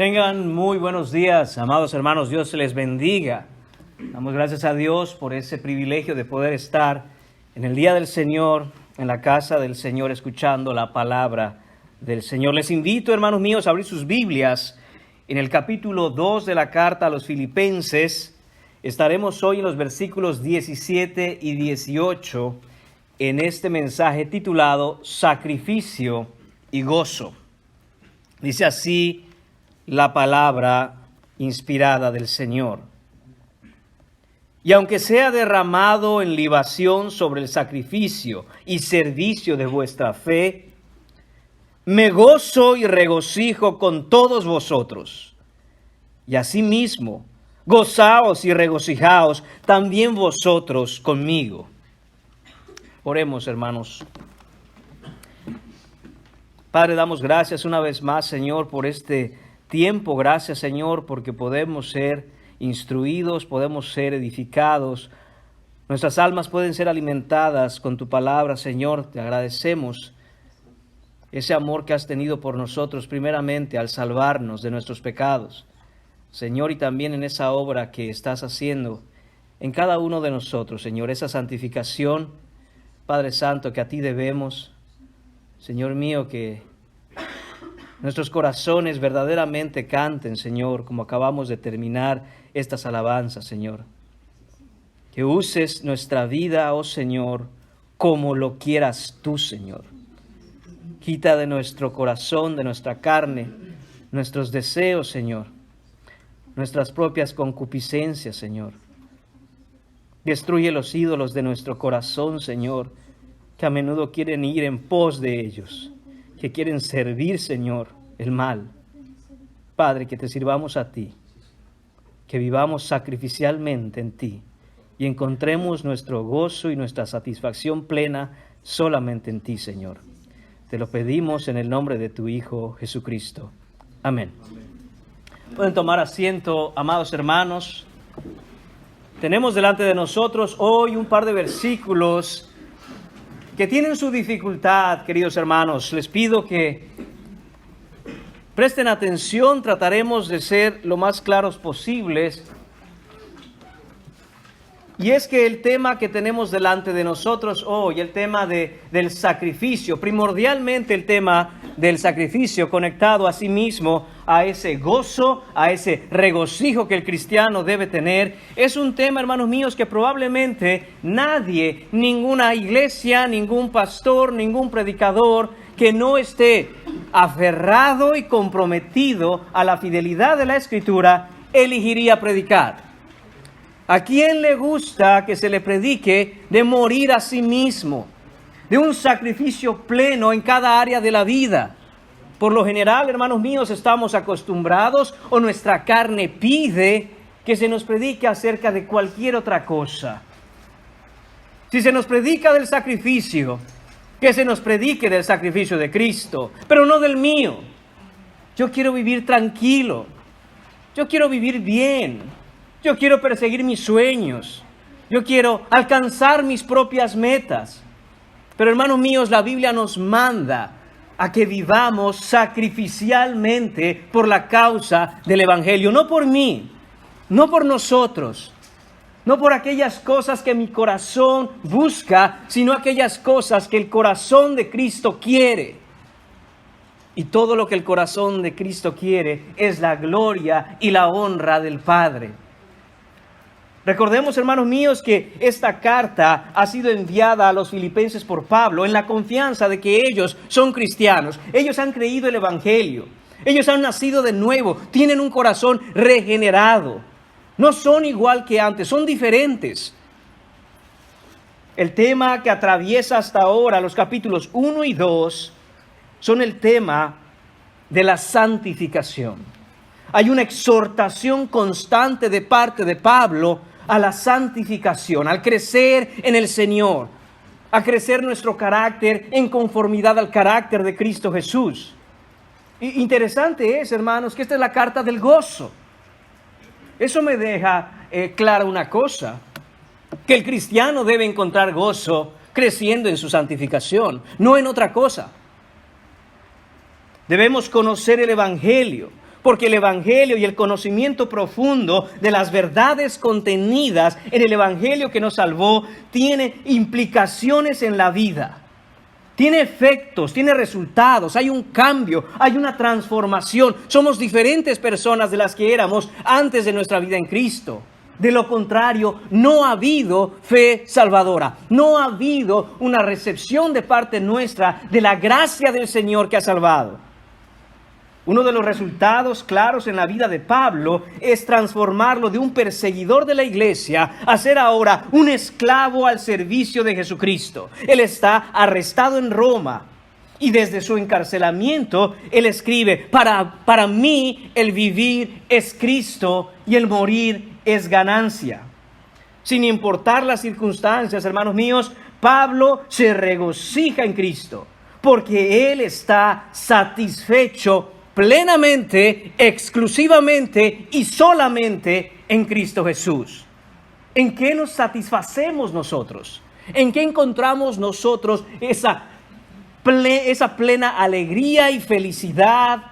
Tengan muy buenos días, amados hermanos. Dios les bendiga. Damos gracias a Dios por ese privilegio de poder estar en el día del Señor, en la casa del Señor, escuchando la palabra del Señor. Les invito, hermanos míos, a abrir sus Biblias en el capítulo 2 de la carta a los Filipenses. Estaremos hoy en los versículos 17 y 18 en este mensaje titulado Sacrificio y Gozo. Dice así la palabra inspirada del Señor. Y aunque sea derramado en libación sobre el sacrificio y servicio de vuestra fe, me gozo y regocijo con todos vosotros. Y asimismo, gozaos y regocijaos también vosotros conmigo. Oremos, hermanos. Padre, damos gracias una vez más, Señor, por este tiempo. Gracias, Señor, porque podemos ser instruidos, podemos ser edificados. Nuestras almas pueden ser alimentadas con tu palabra, Señor. Te agradecemos ese amor que has tenido por nosotros, primeramente al salvarnos de nuestros pecados, Señor, y también en esa obra que estás haciendo en cada uno de nosotros, Señor, esa santificación, Padre Santo, que a ti debemos. Señor mío, que nuestros corazones verdaderamente canten, Señor, como acabamos de terminar estas alabanzas, Señor. Que uses nuestra vida, oh Señor, como lo quieras tú, Señor. Quita de nuestro corazón, de nuestra carne, nuestros deseos, Señor, nuestras propias concupiscencias, Señor. Destruye los ídolos de nuestro corazón, Señor, que a menudo quieren ir en pos de ellos, que quieren servir, Señor, el mal. Padre, que te sirvamos a ti, que vivamos sacrificialmente en ti y encontremos nuestro gozo y nuestra satisfacción plena solamente en ti, Señor. Te lo pedimos en el nombre de tu Hijo Jesucristo. Amén. Pueden tomar asiento, amados hermanos. Tenemos delante de nosotros hoy un par de versículos que tienen su dificultad, queridos hermanos. Les pido que presten atención, trataremos de ser lo más claros posibles. Y es que el tema que tenemos delante de nosotros hoy, el tema del sacrificio, primordialmente el tema del sacrificio conectado a sí mismo a ese gozo, a ese regocijo que el cristiano debe tener, es un tema, hermanos míos, que probablemente nadie, ninguna iglesia, ningún pastor, ningún predicador que no esté aferrado y comprometido a la fidelidad de la Escritura, elegiría predicar. ¿A quién le gusta que se le predique de morir a sí mismo, de un sacrificio pleno en cada área de la vida? Por lo general, hermanos míos, estamos acostumbrados o nuestra carne pide que se nos predique acerca de cualquier otra cosa. Si se nos predica del sacrificio, que se nos predique del sacrificio de Cristo, pero no del mío. Yo quiero vivir tranquilo, yo quiero vivir bien. Yo quiero perseguir mis sueños. Yo quiero alcanzar mis propias metas. Pero hermanos míos, la Biblia nos manda a que vivamos sacrificialmente por la causa del Evangelio. No por mí, no por nosotros, no por aquellas cosas que mi corazón busca, sino aquellas cosas que el corazón de Cristo quiere. Y todo lo que el corazón de Cristo quiere es la gloria y la honra del Padre. Recordemos, hermanos míos, que esta carta ha sido enviada a los filipenses por Pablo en la confianza de que ellos son cristianos. Ellos han creído el Evangelio. Ellos han nacido de nuevo. Tienen un corazón regenerado. No son igual que antes, son diferentes. El tema que atraviesa hasta ahora los capítulos 1 y 2 son el tema de la santificación. Hay una exhortación constante de parte de Pablo a la santificación, al crecer en el Señor, a crecer nuestro carácter en conformidad al carácter de Cristo Jesús. Interesante es, hermanos, que esta es la carta del gozo. Eso me deja clara una cosa, que el cristiano debe encontrar gozo creciendo en su santificación, no en otra cosa. Debemos conocer el Evangelio, porque el Evangelio y el conocimiento profundo de las verdades contenidas en el Evangelio que nos salvó tiene implicaciones en la vida. Tiene efectos, tiene resultados, hay un cambio, hay una transformación. Somos diferentes personas de las que éramos antes de nuestra vida en Cristo. De lo contrario, no ha habido fe salvadora. No ha habido una recepción de parte nuestra de la gracia del Señor que ha salvado. Uno de los resultados claros en la vida de Pablo es transformarlo de un perseguidor de la iglesia a ser ahora un esclavo al servicio de Jesucristo. Él está arrestado en Roma y desde su encarcelamiento él escribe: para mí el vivir es Cristo y el morir es ganancia. Sin importar las circunstancias, hermanos míos, Pablo se regocija en Cristo porque él está satisfecho plenamente, exclusivamente y solamente en Cristo Jesús. ¿En qué nos satisfacemos nosotros? ¿En qué encontramos nosotros esa plena alegría y felicidad,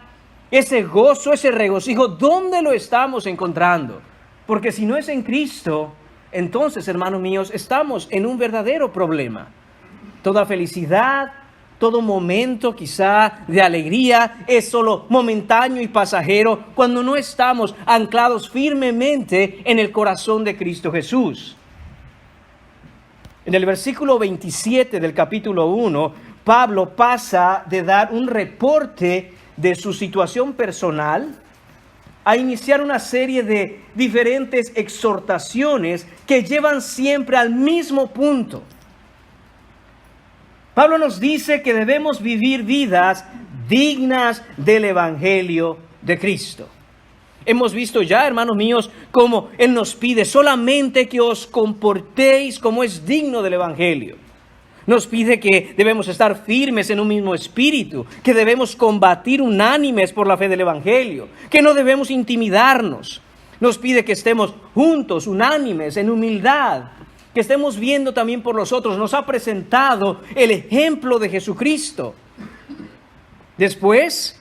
ese gozo, ese regocijo? ¿Dónde lo estamos encontrando? Porque si no es en Cristo, entonces, hermanos míos, estamos en un verdadero problema. Toda felicidad, todo momento quizá de alegría es solo momentáneo y pasajero cuando no estamos anclados firmemente en el corazón de Cristo Jesús. En el versículo 27 del capítulo 1, Pablo pasa de dar un reporte de su situación personal a iniciar una serie de diferentes exhortaciones que llevan siempre al mismo punto. Pablo nos dice que debemos vivir vidas dignas del Evangelio de Cristo. Hemos visto ya, hermanos míos, cómo Él nos pide solamente que os comportéis como es digno del Evangelio. Nos pide que debemos estar firmes en un mismo espíritu, que debemos combatir unánimes por la fe del Evangelio, que no debemos intimidarnos. Nos pide que estemos juntos, unánimes, en humildad, que estemos viendo también por los otros. Nos ha presentado el ejemplo de Jesucristo. Después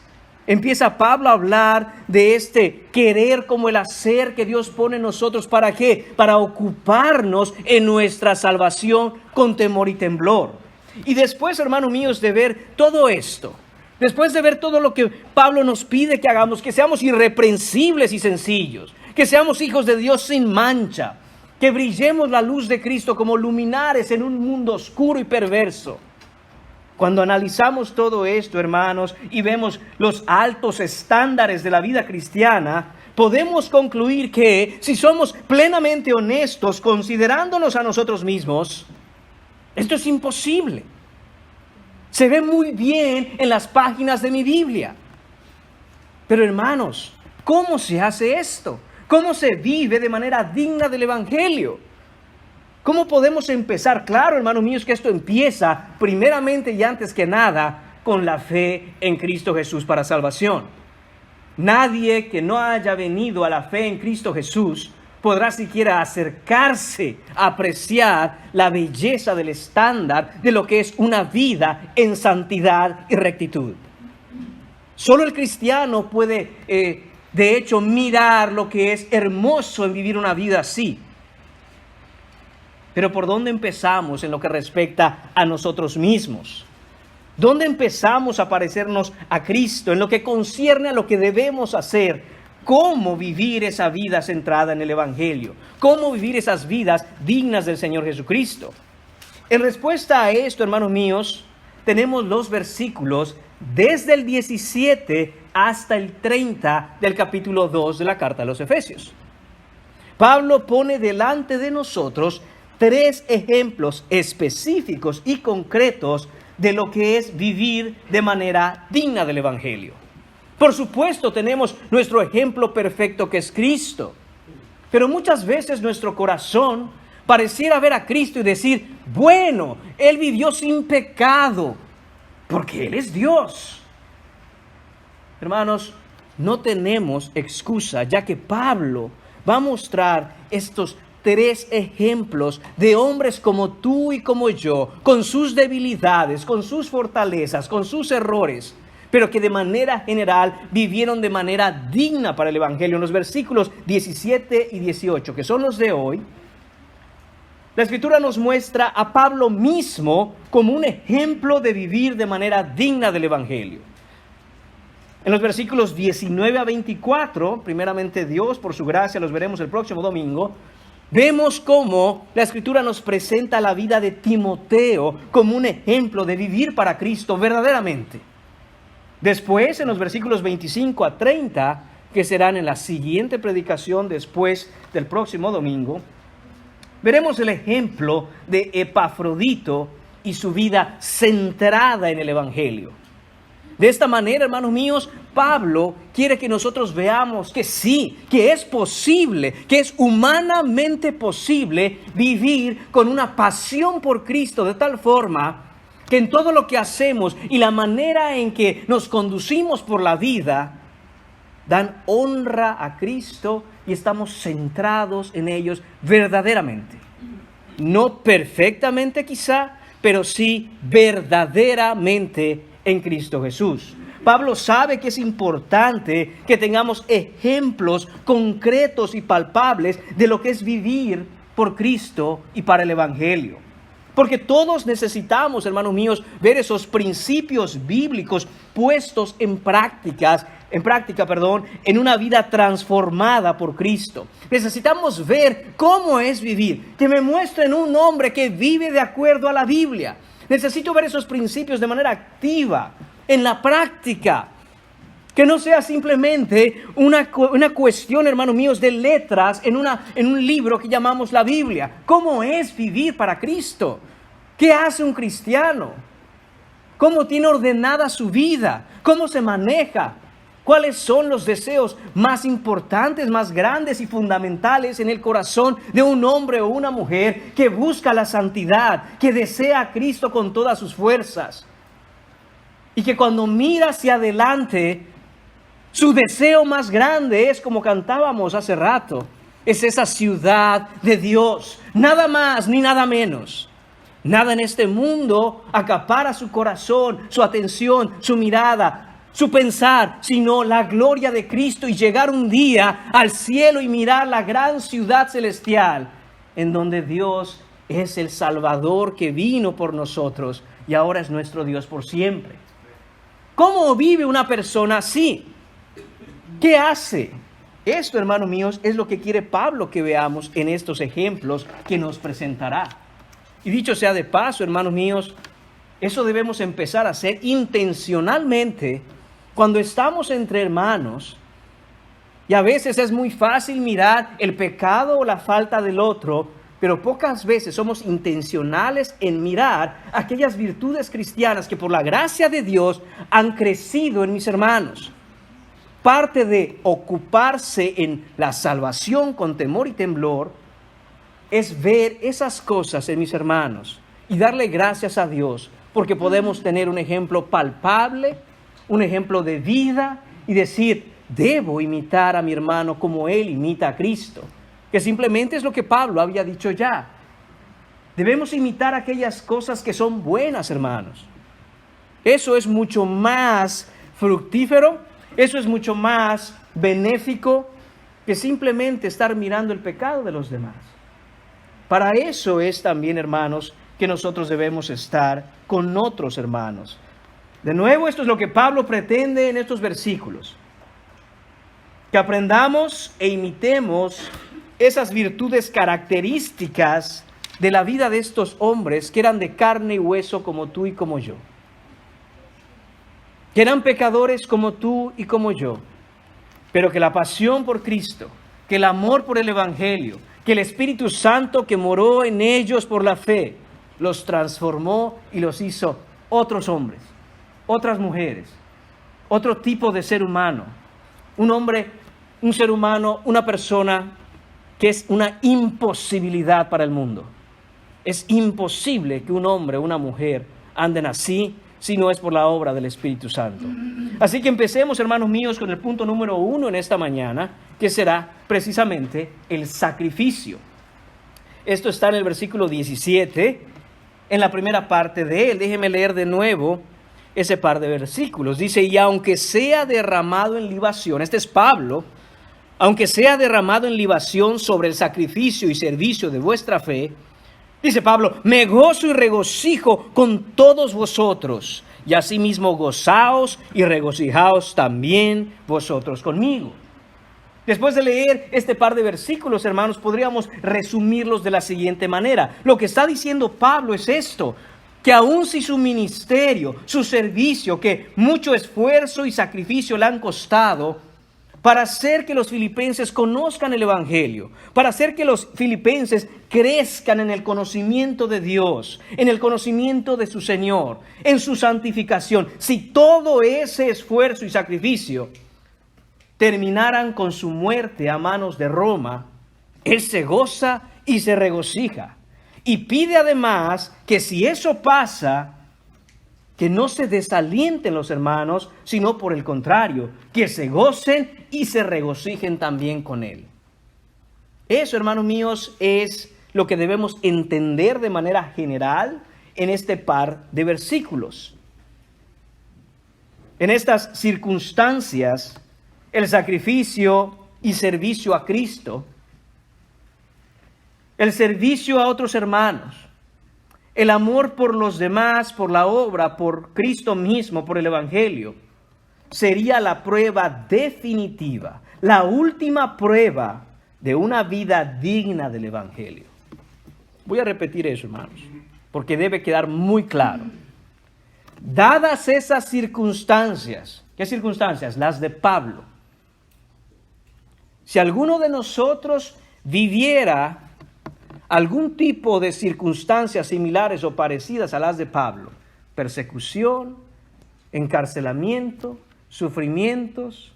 empieza Pablo a hablar de este querer como el hacer que Dios pone en nosotros. ¿Para qué? Para ocuparnos en nuestra salvación con temor y temblor. Y después, hermanos míos, de ver todo esto, después de ver todo lo que Pablo nos pide que hagamos, que seamos irreprensibles y sencillos, que seamos hijos de Dios sin mancha, que brillemos la luz de Cristo como luminares en un mundo oscuro y perverso. Cuando analizamos todo esto, hermanos, y vemos los altos estándares de la vida cristiana, podemos concluir que si somos plenamente honestos, considerándonos a nosotros mismos, esto es imposible. Se ve muy bien en las páginas de mi Biblia. Pero, hermanos, ¿cómo se hace esto? ¿Cómo se vive de manera digna del Evangelio? ¿Cómo podemos empezar? Claro, hermanos míos, que esto empieza primeramente y antes que nada con la fe en Cristo Jesús para salvación. Nadie que no haya venido a la fe en Cristo Jesús podrá siquiera acercarse a apreciar la belleza del estándar de lo que es una vida en santidad y rectitud. Solo el cristiano puede, de hecho, mirar lo que es hermoso en vivir una vida así. Pero ¿por dónde empezamos en lo que respecta a nosotros mismos? ¿Dónde empezamos a parecernos a Cristo en lo que concierne a lo que debemos hacer? ¿Cómo vivir esa vida centrada en el Evangelio? ¿Cómo vivir esas vidas dignas del Señor Jesucristo? En respuesta a esto, hermanos míos, tenemos los versículos desde el 17 hasta el 30 del capítulo 2 de la carta a los Efesios. Pablo pone delante de nosotros 3 ejemplos específicos y concretos de lo que es vivir de manera digna del Evangelio. Por supuesto, tenemos nuestro ejemplo perfecto que es Cristo, pero muchas veces nuestro corazón pareciera ver a Cristo y decir, bueno, Él vivió sin pecado, porque Él es Dios. Hermanos, no tenemos excusa, ya que Pablo va a mostrar estos 3 ejemplos de hombres como tú y como yo, con sus debilidades, con sus fortalezas, con sus errores, pero que de manera general vivieron de manera digna para el Evangelio. En los versículos 17 y 18, que son los de hoy, la Escritura nos muestra a Pablo mismo como un ejemplo de vivir de manera digna del Evangelio. En los versículos 19 a 24, primeramente Dios, por su gracia, los veremos el próximo domingo, vemos cómo la Escritura nos presenta la vida de Timoteo como un ejemplo de vivir para Cristo verdaderamente. Después, en los versículos 25 a 30, que serán en la siguiente predicación después del próximo domingo, veremos el ejemplo de Epafrodito y su vida centrada en el Evangelio. De esta manera, hermanos míos, Pablo quiere que nosotros veamos que sí, que es posible, que es humanamente posible vivir con una pasión por Cristo de tal forma que en todo lo que hacemos y la manera en que nos conducimos por la vida, dan honra a Cristo y estamos centrados en ellos verdaderamente. No perfectamente quizá, pero sí verdaderamente en Cristo Jesús. Pablo sabe que es importante que tengamos ejemplos concretos y palpables de lo que es vivir por Cristo y para el Evangelio. Porque todos necesitamos, hermanos míos, ver esos principios bíblicos puestos en práctica, en una vida transformada por Cristo. Necesitamos ver cómo es vivir, que me muestren un hombre que vive de acuerdo a la Biblia. Necesito ver esos principios de manera activa, en la práctica. Que no sea simplemente una cuestión, hermanos míos, de letras en un libro que llamamos la Biblia. ¿Cómo es vivir para Cristo? ¿Qué hace un cristiano? ¿Cómo tiene ordenada su vida? ¿Cómo se maneja? ¿Cuáles son los deseos más importantes, más grandes y fundamentales en el corazón de un hombre o una mujer que busca la santidad, que desea a Cristo con todas sus fuerzas? Y que cuando mira hacia adelante, su deseo más grande es, como cantábamos hace rato, es esa ciudad de Dios. Nada más ni nada menos. Nada en este mundo acapara su corazón, su atención, su mirada, su pensar, sino la gloria de Cristo y llegar un día al cielo y mirar la gran ciudad celestial en donde Dios es el Salvador que vino por nosotros y ahora es nuestro Dios por siempre. ¿Cómo vive una persona así? ¿Qué hace? Esto, hermanos míos, es lo que quiere Pablo que veamos en estos ejemplos que nos presentará. Y dicho sea de paso, hermanos míos, eso debemos empezar a hacer intencionalmente cuando estamos entre hermanos. Y a veces es muy fácil mirar el pecado o la falta del otro, pero pocas veces somos intencionales en mirar aquellas virtudes cristianas que por la gracia de Dios han crecido en mis hermanos. Parte de ocuparse en la salvación con temor y temblor es ver esas cosas en mis hermanos y darle gracias a Dios porque podemos tener un ejemplo palpable, un ejemplo de vida y decir, debo imitar a mi hermano como él imita a Cristo, que simplemente es lo que Pablo había dicho ya. Debemos imitar aquellas cosas que son buenas, hermanos. Eso es mucho más fructífero, eso es mucho más benéfico que simplemente estar mirando el pecado de los demás. Para eso es también, hermanos, que nosotros debemos estar con otros hermanos. De nuevo, esto es lo que Pablo pretende en estos versículos. Que aprendamos e imitemos esas virtudes características de la vida de estos hombres que eran de carne y hueso como tú y como yo. Que eran pecadores como tú y como yo. Pero que la pasión por Cristo, que el amor por el Evangelio, que el Espíritu Santo que moró en ellos por la fe, los transformó y los hizo otros hombres, otras mujeres, otro tipo de ser humano. Un hombre, un ser humano, una persona que es una imposibilidad para el mundo. Es imposible que un hombre o una mujer anden así si no es por la obra del Espíritu Santo. Así que empecemos, hermanos míos, con el punto número 1 en esta mañana, que será precisamente el sacrificio. Esto está en el versículo 17, en la primera parte de él. Déjeme leer de nuevo ese par de versículos. Dice, y aunque sea derramado en libación, este es Pablo, aunque sea derramado en libación sobre el sacrificio y servicio de vuestra fe, dice Pablo, me gozo y regocijo con todos vosotros, y asimismo gozaos y regocijaos también vosotros conmigo. Después de leer este par de versículos, hermanos, podríamos resumirlos de la siguiente manera. Lo que está diciendo Pablo es esto, que aun si su ministerio, su servicio, que mucho esfuerzo y sacrificio le han costado, para hacer que los filipenses conozcan el Evangelio, para hacer que los filipenses crezcan en el conocimiento de Dios, en el conocimiento de su Señor, en su santificación. Si todo ese esfuerzo y sacrificio terminaran con su muerte a manos de Roma, él se goza y se regocija. Y pide además que si eso pasa, que no se desalienten los hermanos, sino por el contrario, que se gocen y se regocijen también con él. Eso, hermanos míos, es lo que debemos entender de manera general en este par de versículos. En estas circunstancias, el sacrificio y servicio a Cristo, el servicio a otros hermanos, el amor por los demás, por la obra, por Cristo mismo, por el Evangelio, sería la prueba definitiva, la última prueba de una vida digna del Evangelio. Voy a repetir eso, hermanos, porque debe quedar muy claro. Dadas esas circunstancias, ¿qué circunstancias? Las de Pablo. Si alguno de nosotros viviera algún tipo de circunstancias similares o parecidas a las de Pablo, persecución, encarcelamiento, sufrimientos,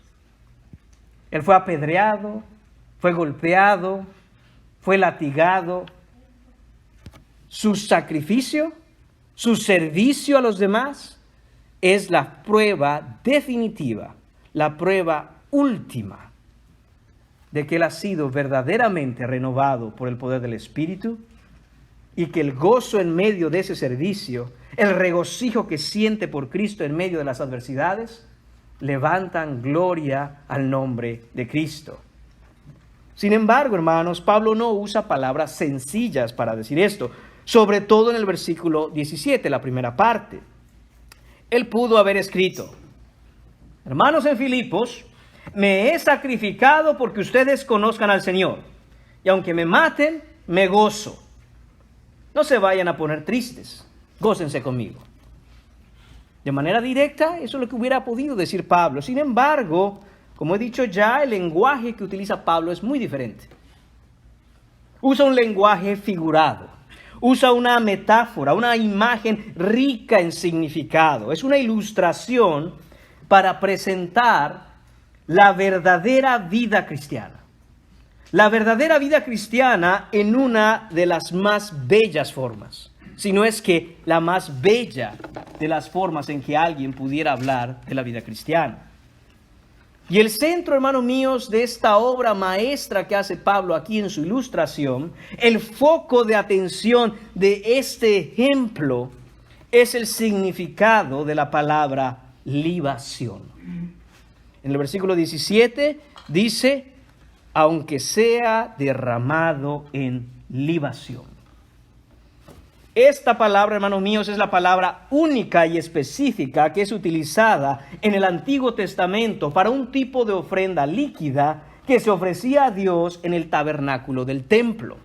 él fue apedreado, fue golpeado, fue latigado, su sacrificio, su servicio a los demás es la prueba definitiva, la prueba última de que él ha sido verdaderamente renovado por el poder del Espíritu y que el gozo en medio de ese servicio, el regocijo que siente por Cristo en medio de las adversidades, levantan gloria al nombre de Cristo. Sin embargo, hermanos, Pablo no usa palabras sencillas para decir esto, sobre todo en el versículo 17, la primera parte. Él pudo haber escrito, hermanos en Filipos, me he sacrificado porque ustedes conozcan al Señor, y aunque me maten, me gozo. No se vayan a poner tristes, gócense conmigo. De manera directa, eso es lo que hubiera podido decir Pablo. Sin embargo, como he dicho ya, el lenguaje que utiliza Pablo es muy diferente. Usa un lenguaje figurado, usa una metáfora, una imagen rica en significado. Es una ilustración para presentar la verdadera vida cristiana. La verdadera vida cristiana en una de las más bellas formas, si no es que la más bella de las formas en que alguien pudiera hablar de la vida cristiana. Y el centro, hermanos míos, de esta obra maestra que hace Pablo aquí en su ilustración, el foco de atención de este ejemplo es el significado de la palabra libación. En el versículo 17 dice, aunque sea derramado en libación. Esta palabra, hermanos míos, es la palabra única y específica que es utilizada en el Antiguo Testamento para un tipo de ofrenda líquida que se ofrecía a Dios en el tabernáculo del templo.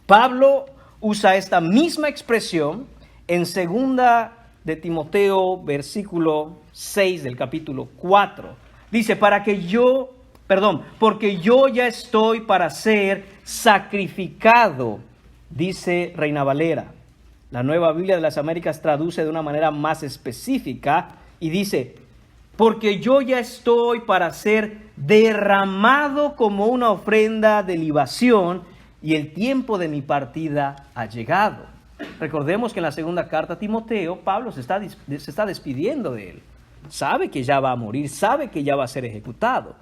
Pablo usa esta misma expresión en 2 de Timoteo, versículo 6 del capítulo 4. Dice, porque yo ya estoy para ser sacrificado, dice Reina Valera. La Nueva Biblia de las Américas traduce de una manera más específica y dice, porque yo ya estoy para ser derramado como una ofrenda de libación y el tiempo de mi partida ha llegado. Recordemos que en la segunda carta a Timoteo, Pablo se está despidiendo de él. Sabe que ya va a morir, sabe que ya va a ser ejecutado.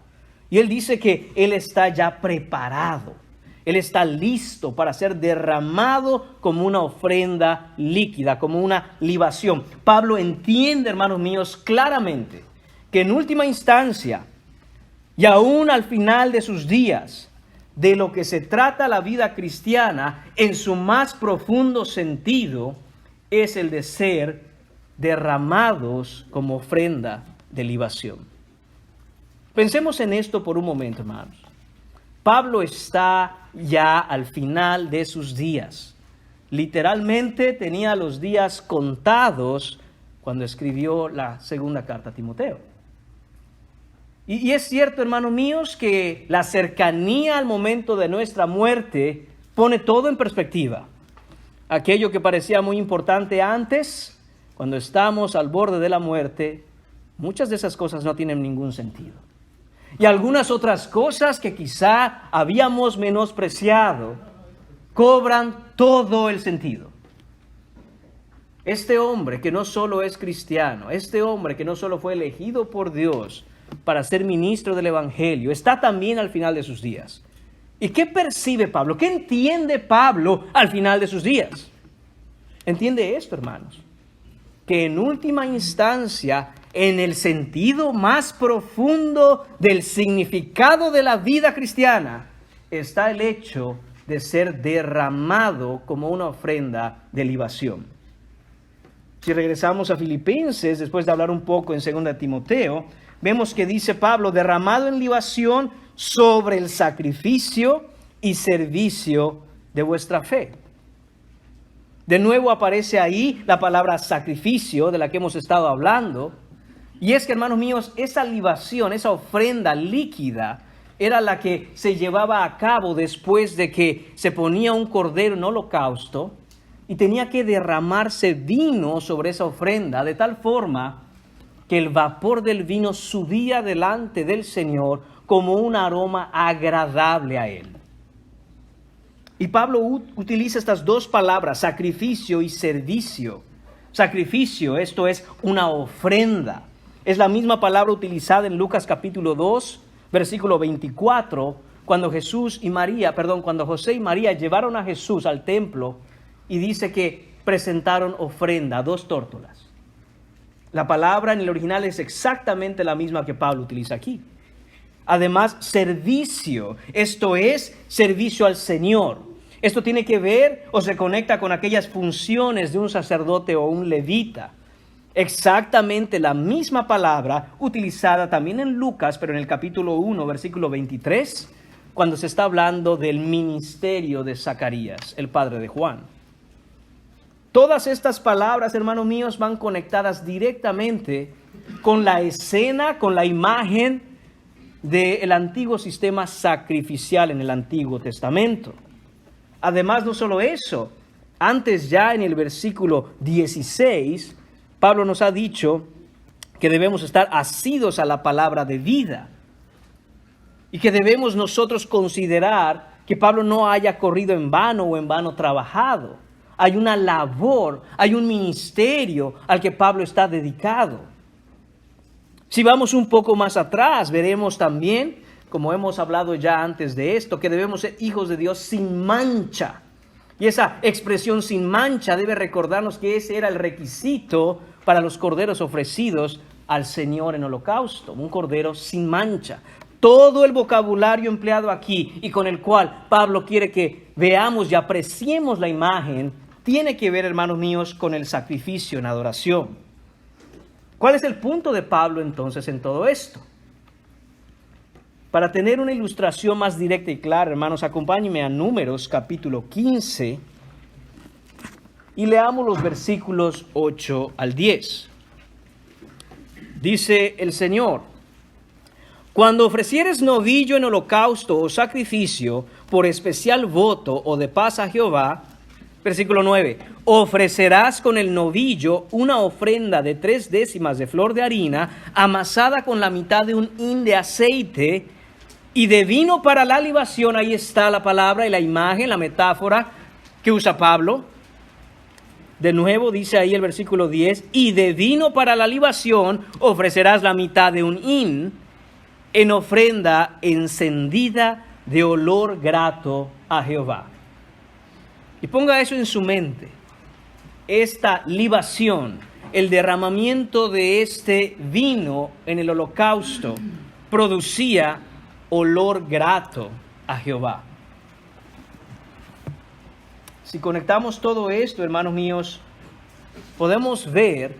Y él dice que él está ya preparado. Él está listo para ser derramado como una ofrenda líquida, como una libación. Pablo entiende, hermanos míos, claramente que en última instancia y aún al final de sus días, de lo que se trata la vida cristiana en su más profundo sentido es el de ser derramados como ofrenda de libación. Pensemos en esto por un momento, hermanos. Pablo está ya al final de sus días. Literalmente tenía los días contados cuando escribió la segunda carta a Timoteo. Y es cierto, hermanos míos, que la cercanía al momento de nuestra muerte pone todo en perspectiva. Aquello que parecía muy importante antes, cuando estamos al borde de la muerte, muchas de esas cosas no tienen ningún sentido. Y algunas otras cosas que quizá habíamos menospreciado, cobran todo el sentido. Este hombre que no solo es cristiano, este hombre que no solo fue elegido por Dios para ser ministro del Evangelio, está también al final de sus días. ¿Y qué percibe Pablo? ¿Qué entiende Pablo al final de sus días? Entiende esto, hermanos, que en última instancia, en el sentido más profundo del significado de la vida cristiana, está el hecho de ser derramado como una ofrenda de libación. Si regresamos a Filipenses, después de hablar un poco en 2 Timoteo, vemos que dice Pablo, derramado en libación sobre el sacrificio y servicio de vuestra fe. De nuevo aparece ahí la palabra sacrificio de la que hemos estado hablando. Y es que, hermanos míos, esa libación, esa ofrenda líquida, era la que se llevaba a cabo después de que se ponía un cordero en holocausto y tenía que derramarse vino sobre esa ofrenda de tal forma que el vapor del vino subía delante del Señor como un aroma agradable a Él. Y Pablo utiliza estas dos palabras, sacrificio y servicio. Sacrificio, esto es una ofrenda. Es la misma palabra utilizada en Lucas capítulo 2, versículo 24, cuando cuando José y María llevaron a Jesús al templo y dice que presentaron ofrenda, 2 tórtolas. La palabra en el original es exactamente la misma que Pablo utiliza aquí. Además, servicio, esto es servicio al Señor. Esto tiene que ver o se conecta con aquellas funciones de un sacerdote o un levita. Exactamente la misma palabra utilizada también en Lucas, pero en el capítulo 1, versículo 23, cuando se está hablando del ministerio de Zacarías, el padre de Juan. Todas estas palabras, hermanos míos, van conectadas directamente con la escena, con la imagen del antiguo sistema sacrificial en el Antiguo Testamento. Además, no solo eso, antes ya en el versículo 16, Pablo nos ha dicho que debemos estar asidos a la palabra de vida y que debemos nosotros considerar que Pablo no haya corrido en vano o en vano trabajado. Hay una labor, hay un ministerio al que Pablo está dedicado. Si vamos un poco más atrás, veremos también, como hemos hablado ya antes de esto, que debemos ser hijos de Dios sin mancha. Y esa expresión sin mancha debe recordarnos que ese era el requisito para los corderos ofrecidos al Señor en holocausto, un cordero sin mancha. Todo el vocabulario empleado aquí y con el cual Pablo quiere que veamos y apreciemos la imagen, tiene que ver, hermanos míos, con el sacrificio en adoración. ¿Cuál es el punto de Pablo entonces en todo esto? Para tener una ilustración más directa y clara, hermanos, acompáñenme a Números capítulo 15 y leamos los versículos 8 al 10. Dice el Señor: cuando ofrecieres novillo en holocausto o sacrificio por especial voto o de paz a Jehová, versículo 9, ofrecerás con el novillo una ofrenda de 3/10 de flor de harina amasada con la mitad de un hin de aceite y de vino para la libación. Ahí está la palabra y la imagen, la metáfora que usa Pablo. De nuevo dice ahí el versículo 10, y de vino para la libación ofrecerás la mitad de un hin en ofrenda encendida de olor grato a Jehová. Y ponga eso en su mente. Esta libación, el derramamiento de este vino en el holocausto, producía olor grato a Jehová. Si conectamos todo esto, hermanos míos, podemos ver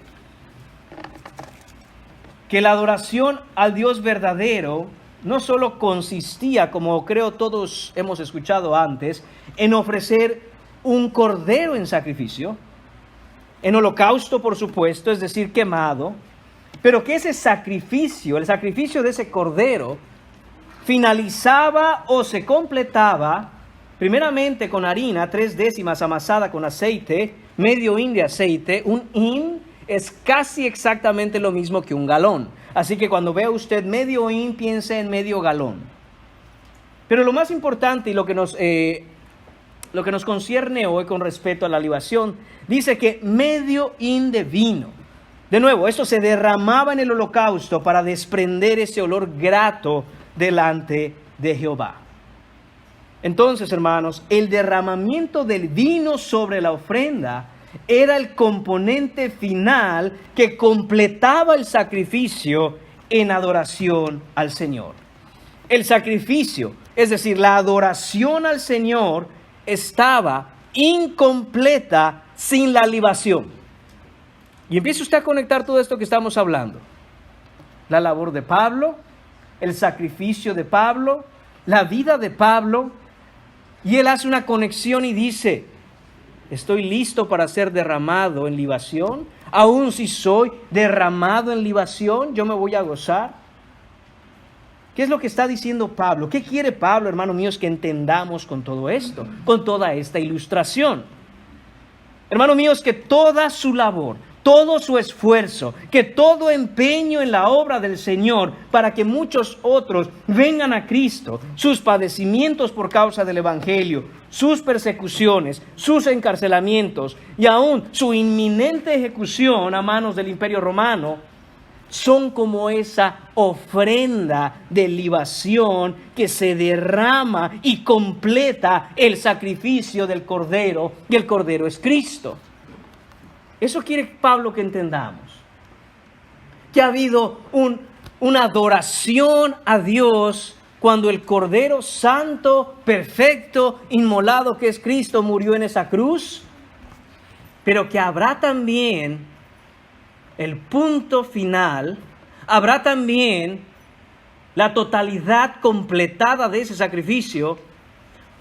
que la adoración al Dios verdadero no solo consistía, como creo todos hemos escuchado antes, en ofrecer un cordero en sacrificio, en holocausto, por supuesto, es decir, quemado, pero que ese sacrificio, el sacrificio de ese cordero, finalizaba o se completaba primeramente con harina, 3/10 amasada con aceite, medio hin de aceite. Un hin es casi exactamente lo mismo que un galón. Así que cuando vea usted medio hin, piense en medio galón. Pero lo más importante y lo que nos concierne hoy con respecto a la libación, dice que medio hin de vino. De nuevo, esto se derramaba en el holocausto para desprender ese olor grato delante de Jehová. Entonces, hermanos, el derramamiento del vino sobre la ofrenda era el componente final que completaba el sacrificio en adoración al Señor. El sacrificio, es decir, la adoración al Señor, estaba incompleta sin la libación. Y empieza usted a conectar todo esto que estamos hablando. La labor de Pablo, el sacrificio de Pablo, la vida de Pablo. Y él hace una conexión y dice, estoy listo para ser derramado en libación. Aún si soy derramado en libación, yo me voy a gozar. ¿Qué es lo que está diciendo Pablo? ¿Qué quiere Pablo, hermanos míos, que entendamos con todo esto, con toda esta ilustración? Hermanos míos, que toda su labor, todo su esfuerzo, que todo empeño en la obra del Señor para que muchos otros vengan a Cristo, sus padecimientos por causa del Evangelio, sus persecuciones, sus encarcelamientos y aún su inminente ejecución a manos del Imperio Romano, son como esa ofrenda de libación que se derrama y completa el sacrificio del Cordero, y el Cordero es Cristo. Eso quiere Pablo que entendamos. Que ha habido una adoración a Dios cuando el Cordero Santo, perfecto, inmolado que es Cristo murió en esa cruz. Pero que habrá también el punto final, habrá también la totalidad completada de ese sacrificio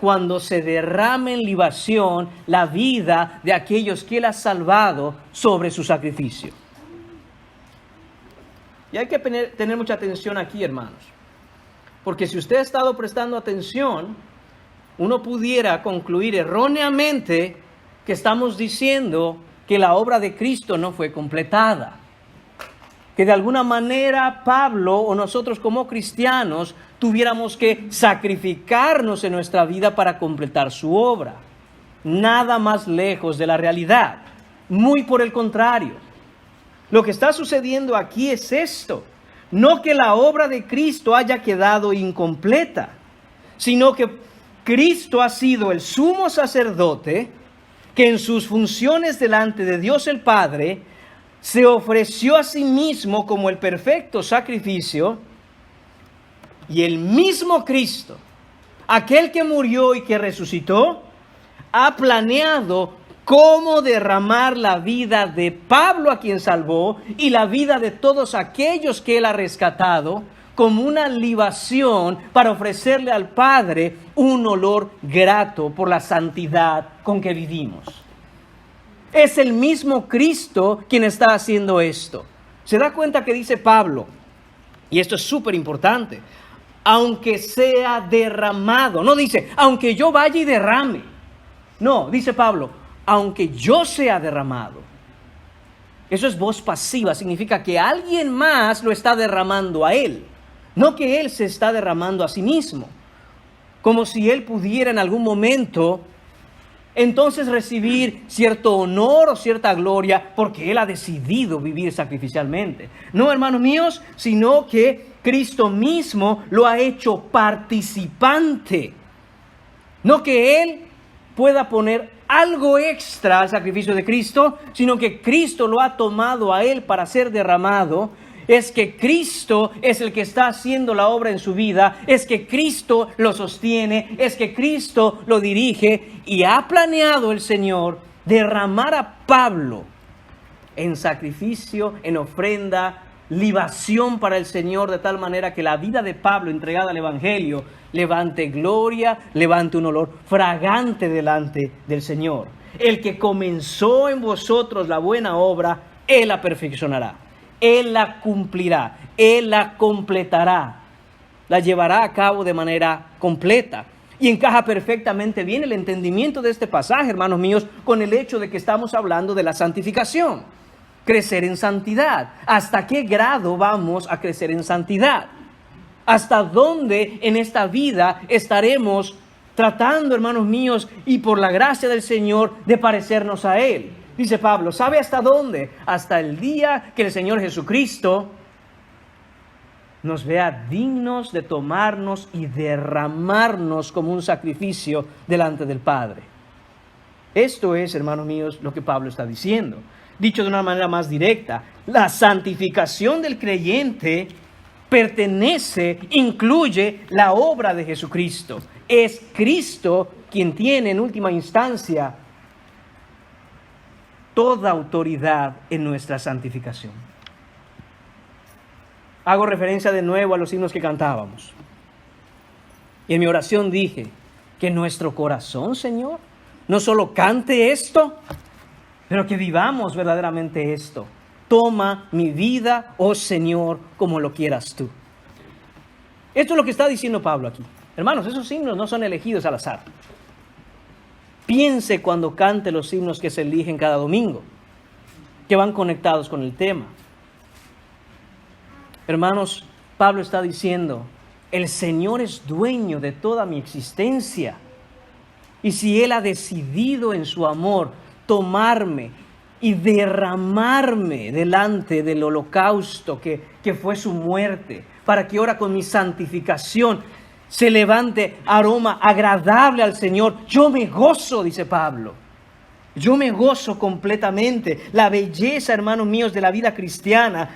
cuando se derrame en libación la vida de aquellos que Él ha salvado sobre su sacrificio. Y hay que tener mucha atención aquí, hermanos, porque si usted ha estado prestando atención, uno pudiera concluir erróneamente que estamos diciendo que la obra de Cristo no fue completada, que de alguna manera Pablo o nosotros como cristianos tuviéramos que sacrificarnos en nuestra vida para completar su obra. Nada más lejos de la realidad, muy por el contrario. Lo que está sucediendo aquí es esto, no que la obra de Cristo haya quedado incompleta, sino que Cristo ha sido el sumo sacerdote que en sus funciones delante de Dios el Padre se ofreció a sí mismo como el perfecto sacrificio, y el mismo Cristo, aquel que murió y que resucitó, ha planeado cómo derramar la vida de Pablo, a quien salvó, y la vida de todos aquellos que Él ha rescatado, como una libación para ofrecerle al Padre un olor grato por la santidad con que vivimos. Es el mismo Cristo quien está haciendo esto. ¿Se da cuenta que dice Pablo? Y esto es súper importante. Aunque sea derramado. No dice, aunque yo vaya y derrame. No, dice Pablo, aunque yo sea derramado. Eso es voz pasiva. Significa que alguien más lo está derramando a él. No que él se está derramando a sí mismo. Como si él pudiera en algún momento entonces recibir cierto honor o cierta gloria porque Él ha decidido vivir sacrificialmente. No, hermanos míos, sino que Cristo mismo lo ha hecho participante. No que Él pueda poner algo extra al sacrificio de Cristo, sino que Cristo lo ha tomado a Él para ser derramado. Es que Cristo es el que está haciendo la obra en su vida, es que Cristo lo sostiene, es que Cristo lo dirige, y ha planeado el Señor derramar a Pablo en sacrificio, en ofrenda, libación para el Señor, de tal manera que la vida de Pablo entregada al Evangelio levante gloria, levante un olor fragante delante del Señor. El que comenzó en vosotros la buena obra, Él la perfeccionará, Él la cumplirá, Él la completará, la llevará a cabo de manera completa. Y encaja perfectamente bien el entendimiento de este pasaje, hermanos míos, con el hecho de que estamos hablando de la santificación. Crecer en santidad. ¿Hasta qué grado vamos a crecer en santidad? ¿Hasta dónde en esta vida estaremos tratando, hermanos míos, y por la gracia del Señor, de parecernos a Él? Dice Pablo, ¿sabe hasta dónde? Hasta el día que el Señor Jesucristo nos vea dignos de tomarnos y derramarnos como un sacrificio delante del Padre. Esto es, hermanos míos, lo que Pablo está diciendo. Dicho de una manera más directa, la santificación del creyente incluye la obra de Jesucristo. Es Cristo quien tiene en última instancia toda autoridad en nuestra santificación. Hago referencia de nuevo a los himnos que cantábamos. Y en mi oración dije que nuestro corazón, Señor, no solo cante esto, pero que vivamos verdaderamente esto. Toma mi vida, oh Señor, como lo quieras tú. Esto es lo que está diciendo Pablo aquí. Hermanos, esos himnos no son elegidos al azar. Piense cuando cante los himnos que se eligen cada domingo, que van conectados con el tema. Hermanos, Pablo está diciendo, el Señor es dueño de toda mi existencia. Y si Él ha decidido en su amor tomarme y derramarme delante del holocausto que fue su muerte, para que ahora con mi santificación se levante aroma agradable al Señor, yo me gozo, dice Pablo. Yo me gozo completamente. La belleza, hermanos míos, de la vida cristiana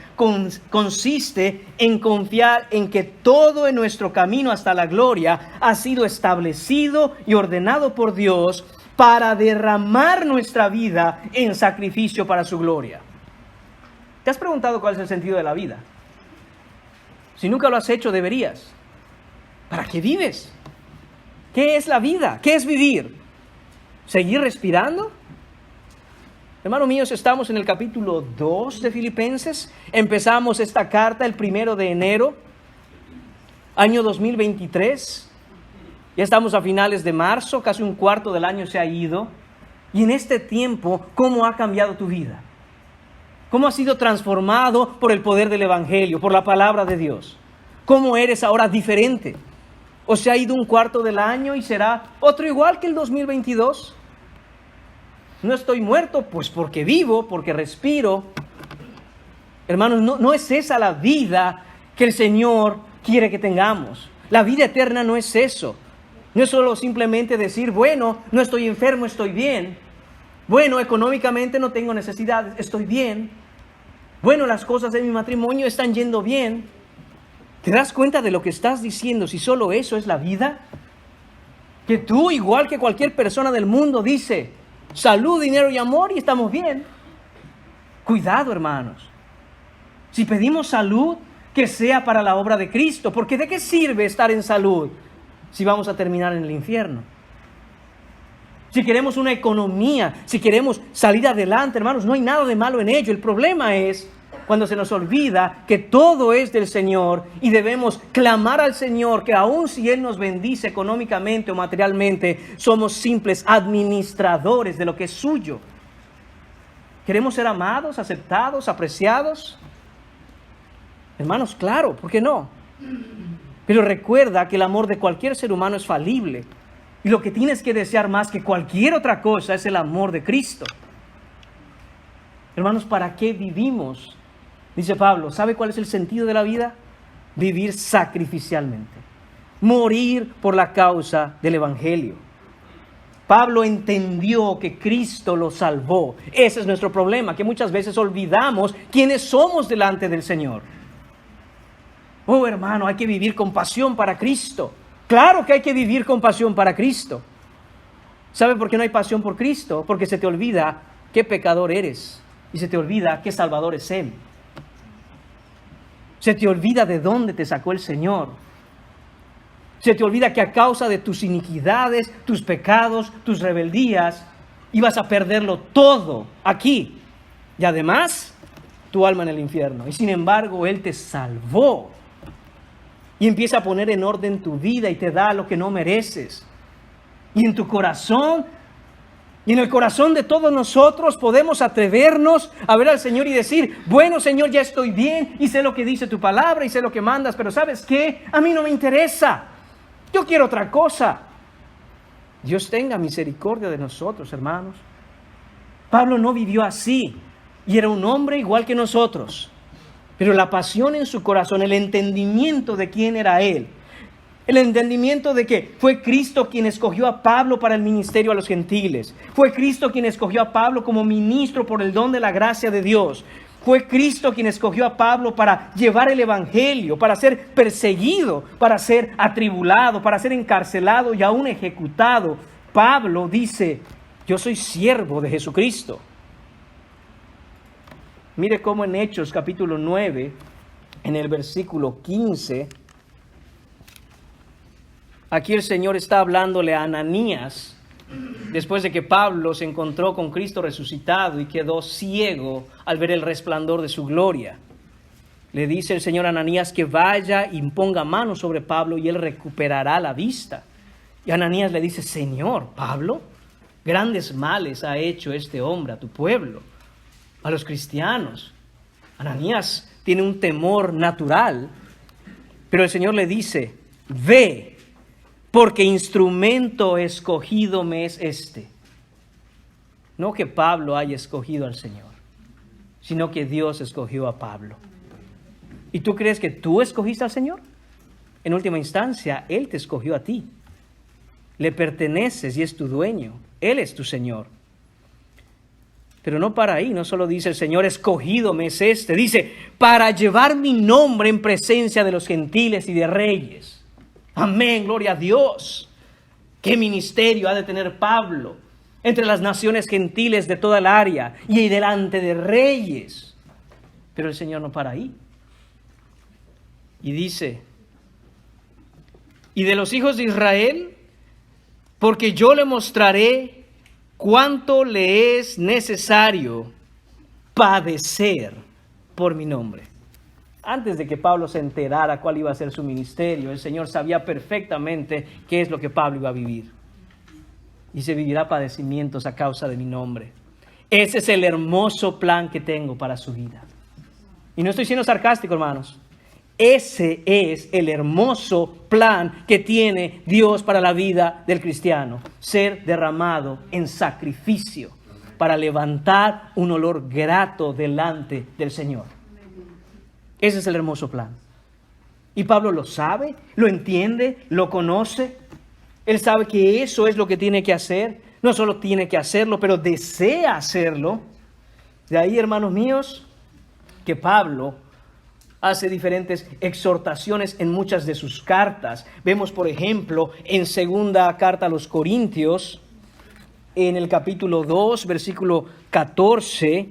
consiste en confiar en que todo en nuestro camino hasta la gloria ha sido establecido y ordenado por Dios para derramar nuestra vida en sacrificio para su gloria. ¿Te has preguntado cuál es el sentido de la vida? Si nunca lo has hecho, deberías. ¿Para qué vives? ¿Qué es la vida? ¿Qué es vivir? ¿Seguir respirando? Hermanos míos, estamos en el capítulo 2 de Filipenses. Empezamos esta carta el 1 de enero, año 2023. Ya estamos a finales de marzo, casi un cuarto del año se ha ido. Y en este tiempo, ¿cómo ha cambiado tu vida? ¿Cómo has sido transformado por el poder del Evangelio, por la palabra de Dios? ¿Cómo eres ahora diferente? ¿O se ha ido un cuarto del año y será otro igual que el 2022? No estoy muerto, pues porque vivo, porque respiro. Hermanos, no es esa la vida que el Señor quiere que tengamos. La vida eterna no es eso. No es solo simplemente decir, bueno, no estoy enfermo, estoy bien. Bueno, económicamente no tengo necesidades, estoy bien. Bueno, las cosas de mi matrimonio están yendo bien. ¿Te das cuenta de lo que estás diciendo si solo eso es la vida? Que tú, igual que cualquier persona del mundo, dice, salud, dinero y amor y estamos bien. Cuidado, hermanos. Si pedimos salud, que sea para la obra de Cristo, porque ¿de qué sirve estar en salud si vamos a terminar en el infierno? Si queremos una economía, si queremos salir adelante, hermanos, no hay nada de malo en ello. El problema es cuando se nos olvida que todo es del Señor y debemos clamar al Señor que aun si Él nos bendice económicamente o materialmente, somos simples administradores de lo que es suyo. ¿Queremos ser amados, aceptados, apreciados? Hermanos, claro, ¿por qué no? Pero recuerda que el amor de cualquier ser humano es falible. Y lo que tienes que desear más que cualquier otra cosa es el amor de Cristo. Hermanos, ¿para qué vivimos? Dice Pablo, ¿sabe cuál es el sentido de la vida? vivir sacrificialmente, morir por la causa del Evangelio. Pablo entendió que Cristo lo salvó. Ese es nuestro problema, que muchas veces olvidamos quiénes somos delante del Señor. Oh, hermano, hay que vivir con pasión para Cristo. Claro que hay que vivir con pasión para Cristo. ¿Sabe por qué no hay pasión por Cristo? Porque se te olvida qué pecador eres y se te olvida qué Salvador es Él. Se te olvida de dónde te sacó el Señor. Se te olvida que a causa de tus iniquidades, tus pecados, tus rebeldías, ibas a perderlo todo aquí. Y además, tu alma en el infierno. Y sin embargo, Él te salvó. Y empieza a poner en orden tu vida y te da lo que no mereces. Y en tu corazón, y en el corazón de todos nosotros podemos atrevernos a ver al Señor y decir, bueno, Señor, ya estoy bien y sé lo que dice tu palabra y sé lo que mandas, pero ¿sabes qué? A mí no me interesa. Yo quiero otra cosa. Dios tenga misericordia de nosotros, hermanos. Pablo no vivió así y era un hombre igual que nosotros. Pero la pasión en su corazón, el entendimiento de quién era él, el entendimiento de que fue Cristo quien escogió a Pablo para el ministerio a los gentiles. Fue Cristo quien escogió a Pablo como ministro por el don de la gracia de Dios. Fue Cristo quien escogió a Pablo para llevar el evangelio, para ser perseguido, para ser atribulado, para ser encarcelado y aún ejecutado. Pablo dice, yo soy siervo de Jesucristo. Mire cómo en Hechos capítulo 9, en el versículo 15, aquí el Señor está hablándole a Ananías, después de que Pablo se encontró con Cristo resucitado y quedó ciego al ver el resplandor de su gloria. Le dice el Señor a Ananías que vaya y ponga mano sobre Pablo y él recuperará la vista. Y Ananías le dice, Señor, Pablo, grandes males ha hecho este hombre a tu pueblo, a los cristianos. Ananías tiene un temor natural, pero el Señor le dice, ve, porque instrumento escogido me es este. No que Pablo haya escogido al Señor, sino que Dios escogió a Pablo. ¿Y tú crees que tú escogiste al Señor? En última instancia, Él te escogió a ti. Le perteneces y es tu dueño. Él es tu Señor. Pero no para ahí, no solo dice el Señor, escogido me es este. Dice, para llevar mi nombre en presencia de los gentiles y de reyes. Amén, gloria a Dios. ¿Qué ministerio ha de tener Pablo entre las naciones gentiles de toda el área y delante de reyes? Pero el Señor no para ahí. Y dice, y de los hijos de Israel, porque yo le mostraré cuánto le es necesario padecer por mi nombre. Antes de que Pablo se enterara cuál iba a ser su ministerio, el Señor sabía perfectamente qué es lo que Pablo iba a vivir. Y se vivirá padecimientos a causa de mi nombre. Ese es el hermoso plan que tengo para su vida. Y no estoy siendo sarcástico, hermanos. Ese es el hermoso plan que tiene Dios para la vida del cristiano. Ser derramado en sacrificio para levantar un olor grato delante del Señor. Ese es el hermoso plan. Y Pablo lo sabe, lo entiende, lo conoce. Él sabe que eso es lo que tiene que hacer. No solo tiene que hacerlo, pero desea hacerlo. De ahí, hermanos míos, que Pablo hace diferentes exhortaciones en muchas de sus cartas. Vemos, por ejemplo, en segunda carta a los Corintios, en el capítulo 2, versículo 14,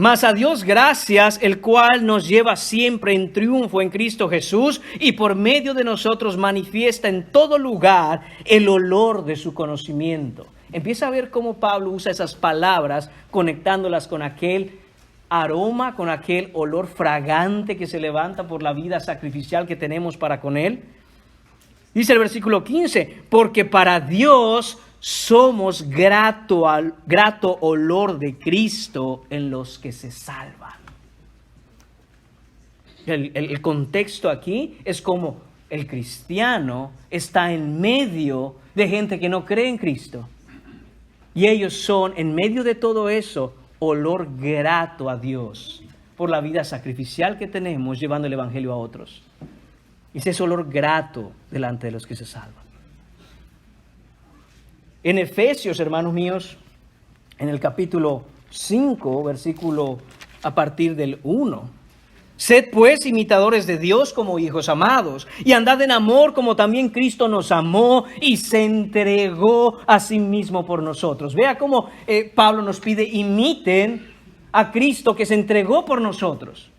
mas a Dios gracias, el cual nos lleva siempre en triunfo en Cristo Jesús y por medio de nosotros manifiesta en todo lugar el olor de su conocimiento. Empieza a ver cómo Pablo usa esas palabras conectándolas con aquel aroma, con aquel olor fragante que se levanta por la vida sacrificial que tenemos para con Él. Dice el versículo 15, porque para Dios somos grato olor de Cristo en los que se salvan. El contexto aquí es como el cristiano está en medio de gente que no cree en Cristo. Y ellos son, en medio de todo eso, olor grato a Dios. por la vida sacrificial que tenemos llevando el Evangelio a otros. Ese es olor grato delante de los que se salvan. En Efesios, hermanos míos, en el capítulo 5, versículo a partir del 1. Sed pues imitadores de Dios como hijos amados, y andad en amor como también Cristo nos amó y se entregó a sí mismo por nosotros. Vea cómo Pablo nos pide, imiten a Cristo que se entregó por nosotros.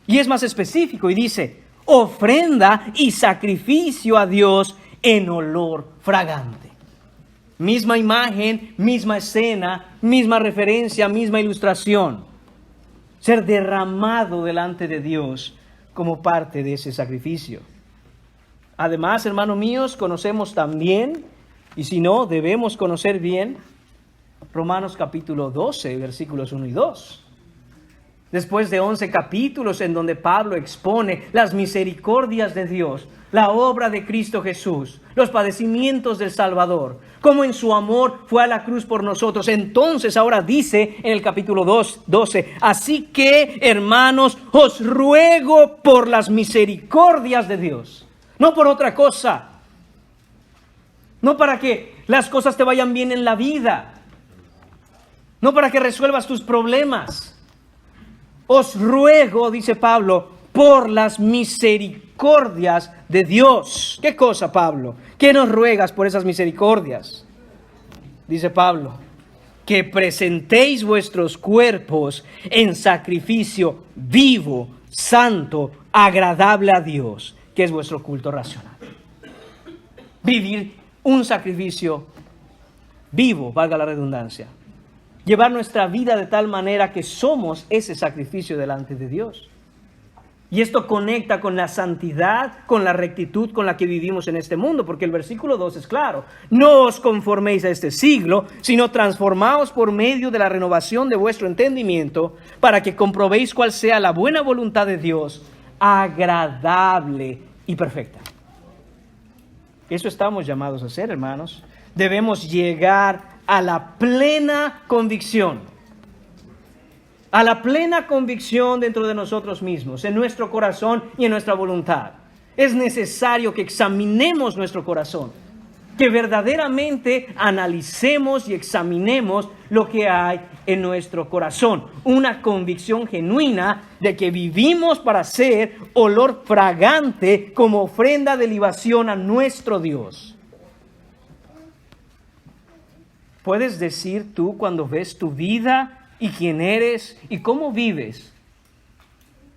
Y es más específico y dice, ofrenda y sacrificio a Dios en olor fragante. Misma imagen, misma escena, misma referencia, misma ilustración. Ser derramado delante de Dios como parte de ese sacrificio. Además, hermanos míos, conocemos también, y si no, debemos conocer bien, Romanos capítulo 12, versículos 1 y 2. Después de 11 capítulos en donde Pablo expone las misericordias de Dios, la obra de Cristo Jesús, los padecimientos del Salvador, como en su amor fue a la cruz por nosotros. Entonces ahora dice en el capítulo 12, así que, hermanos, os ruego por las misericordias de Dios, no por otra cosa, no para que las cosas te vayan bien en la vida, no para que resuelvas tus problemas. Os ruego, dice Pablo, por las misericordias de Dios. ¿Qué cosa, Pablo? ¿Qué nos ruegas por esas misericordias? Dice Pablo, que presentéis vuestros cuerpos en sacrificio vivo, santo, agradable a Dios, que es vuestro culto racional. Vivir un sacrificio vivo, valga la redundancia. Llevar nuestra vida de tal manera que somos ese sacrificio delante de Dios. Y esto conecta con la santidad, con la rectitud con la que vivimos en este mundo, porque el versículo 2 es claro. No os conforméis a este siglo, sino transformaos por medio de la renovación de vuestro entendimiento, para que comprobéis cuál sea la buena voluntad de Dios, agradable y perfecta. Eso estamos llamados a hacer, hermanos. Debemos llegar a la plena convicción. A la plena convicción dentro de nosotros mismos, en nuestro corazón y en nuestra voluntad. Es necesario que examinemos nuestro corazón, que verdaderamente analicemos y examinemos lo que hay en nuestro corazón. Una convicción genuina de que vivimos para ser olor fragante como ofrenda de libación a nuestro Dios. ¿Puedes decir tú cuando ves tu vida y quién eres y cómo vives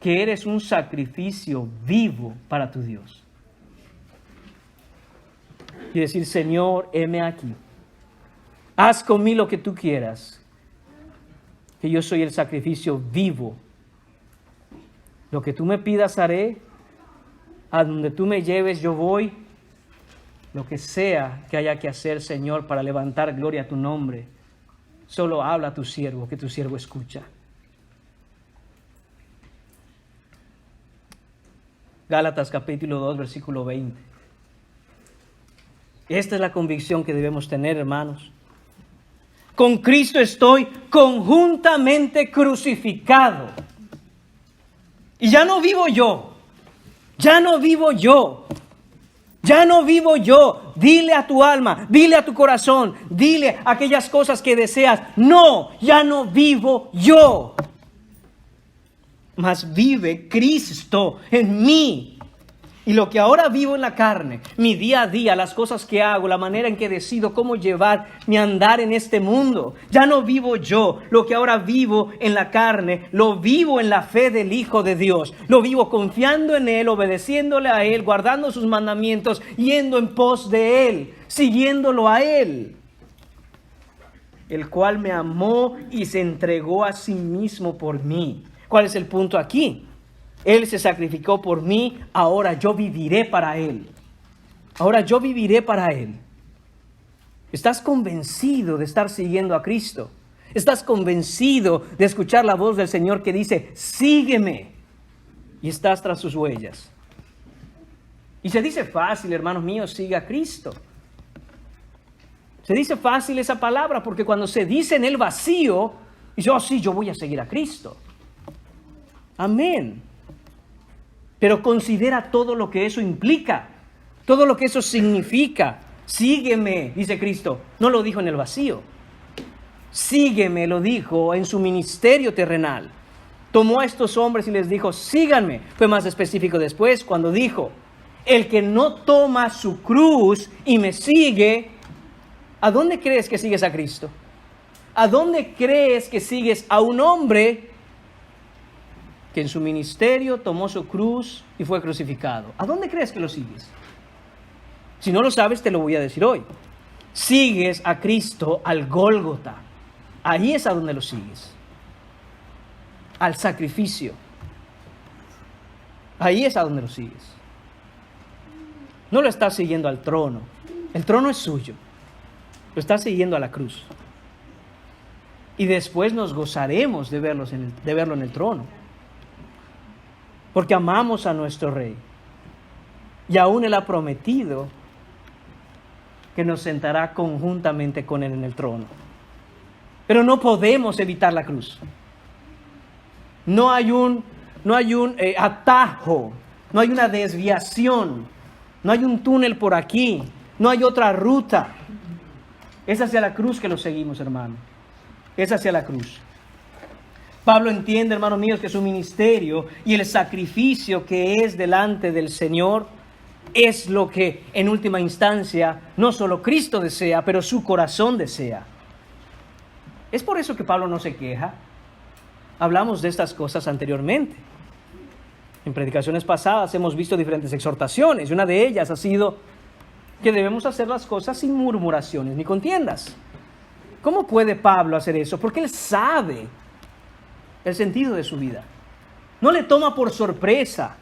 que eres un sacrificio vivo para tu Dios? Y decir, Señor, heme aquí. Haz conmigo lo que tú quieras. Que yo soy el sacrificio vivo. Lo que tú me pidas haré. A donde tú me lleves yo voy. Lo que sea que haya que hacer, Señor, para levantar gloria a tu nombre. Solo habla a tu siervo, que tu siervo escucha. Gálatas capítulo 2, versículo 20. Esta es la convicción que debemos tener, hermanos. Con Cristo estoy conjuntamente crucificado. Y ya no vivo yo. Ya no vivo yo. Ya no vivo yo. Dile a tu alma, dile a tu corazón, dile aquellas cosas que deseas. No, ya no vivo yo. Mas vive Cristo en mí. Y lo que ahora vivo en la carne, mi día a día, las cosas que hago, la manera en que decido cómo llevar mi andar en este mundo, ya no vivo yo. Lo que ahora vivo en la carne, lo vivo en la fe del Hijo de Dios. Lo vivo confiando en Él, obedeciéndole a Él, guardando sus mandamientos, yendo en pos de Él, siguiéndolo a Él. El cual me amó y se entregó a sí mismo por mí. ¿Cuál es el punto aquí? Él se sacrificó por mí, ahora yo viviré para Él. Ahora yo viviré para Él. ¿Estás convencido de estar siguiendo a Cristo? ¿Estás convencido de escuchar la voz del Señor que dice, sígueme? Y estás tras sus huellas. Y se dice fácil, hermanos míos, siga a Cristo. Se dice fácil esa palabra porque cuando se dice en el vacío, dice, oh sí, yo voy a seguir a Cristo. Amén. Pero considera todo lo que eso implica, todo lo que eso significa. Sígueme, dice Cristo. No lo dijo en el vacío. Sígueme, lo dijo en su ministerio terrenal. Tomó a estos hombres y les dijo, síganme. Fue más específico después cuando dijo, el que no toma su cruz y me sigue, ¿a dónde crees que sigues a Cristo? ¿A dónde crees que sigues a un hombre que en su ministerio tomó su cruz y fue crucificado? ¿A dónde crees que lo sigues? Si no lo sabes, te lo voy a decir hoy. Sigues a Cristo al Gólgota. Ahí es a donde lo sigues. Al sacrificio. Ahí es a donde lo sigues. No lo estás siguiendo al trono. El trono es suyo. Lo estás siguiendo a la cruz. Y después nos gozaremos de verlo en el trono. Porque amamos a nuestro Rey. Y aún Él ha prometido que nos sentará conjuntamente con Él en el trono. Pero no podemos evitar la cruz. No hay un atajo, no hay una desviación, no hay un túnel por aquí, no hay otra ruta. Es hacia la cruz que lo seguimos, hermano. Es hacia la cruz. Pablo entiende, hermanos míos, que su ministerio y el sacrificio que es delante del Señor es lo que en última instancia no solo Cristo desea, pero su corazón desea. Es por eso que Pablo no se queja. Hablamos de estas cosas anteriormente. En predicaciones pasadas hemos visto diferentes exhortaciones y una de ellas ha sido que debemos hacer las cosas sin murmuraciones ni contiendas. ¿Cómo puede Pablo hacer eso? Porque él sabe el sentido de su vida. No le toma por sorpresa.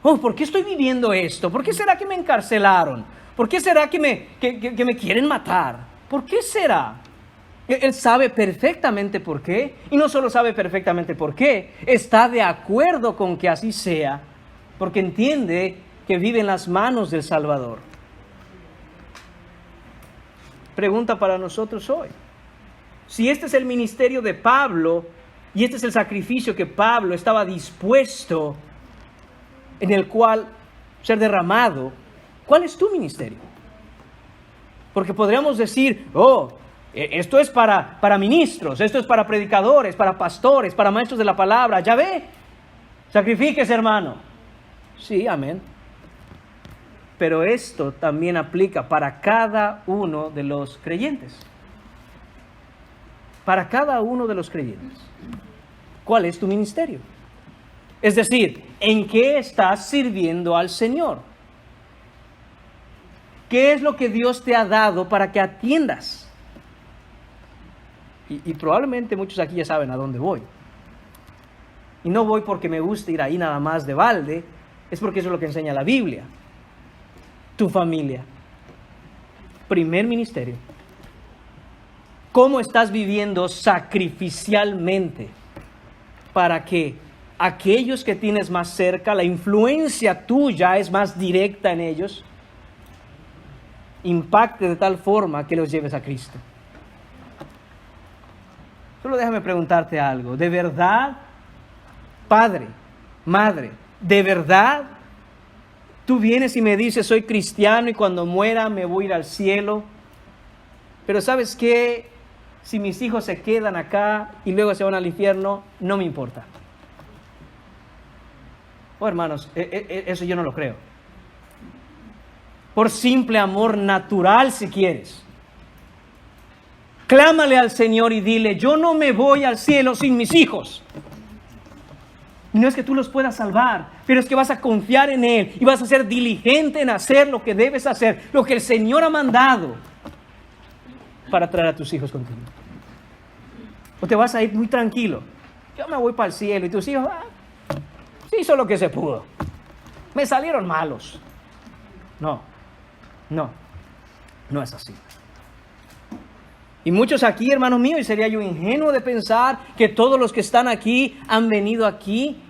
Oh, ¿por qué estoy viviendo esto? ¿Por qué será que me encarcelaron? ¿Por qué será que me quieren matar? ¿Por qué será? Él sabe perfectamente por qué, y no solo sabe perfectamente por qué, está de acuerdo con que así sea, porque entiende que vive en las manos del Salvador. Pregunta para nosotros hoy. Si este es el ministerio de Pablo, y este es el sacrificio que Pablo estaba dispuesto en el cual ser derramado, ¿cuál es tu ministerio? Porque podríamos decir, esto es para ministros, esto es para predicadores, para pastores, para maestros de la palabra. Ya ve, sacrifíquese, hermano. Sí, amén. Pero esto también aplica para cada uno de los creyentes. Para cada uno de los creyentes. ¿Cuál es tu ministerio? Es decir, ¿en qué estás sirviendo al Señor? ¿Qué es lo que Dios te ha dado para que atiendas? Y probablemente muchos aquí ya saben a dónde voy. Y no voy porque me gusta ir ahí nada más de balde, es porque eso es lo que enseña la Biblia. Tu familia. Primer ministerio. ¿Cómo estás viviendo sacrificialmente para que aquellos que tienes más cerca, la influencia tuya es más directa en ellos, impacte de tal forma que los lleves a Cristo? Solo déjame preguntarte algo. ¿De verdad, padre, madre, de verdad tú vienes y me dices soy cristiano y cuando muera me voy a ir al cielo? Pero ¿sabes qué? Si mis hijos se quedan acá y luego se van al infierno, no me importa. Hermanos, eso yo no lo creo. Por simple amor natural, si quieres. Clámale al Señor y dile, yo no me voy al cielo sin mis hijos. Y no es que tú los puedas salvar, pero es que vas a confiar en Él y vas a ser diligente en hacer lo que debes hacer, lo que el Señor ha mandado para traer a tus hijos contigo. O te vas a ir muy tranquilo. Yo me voy para el cielo y tus hijos, sí hizo lo que se pudo. Me salieron malos. No es así. Y muchos aquí, hermanos míos, y sería yo ingenuo de pensar que todos los que están aquí han venido aquí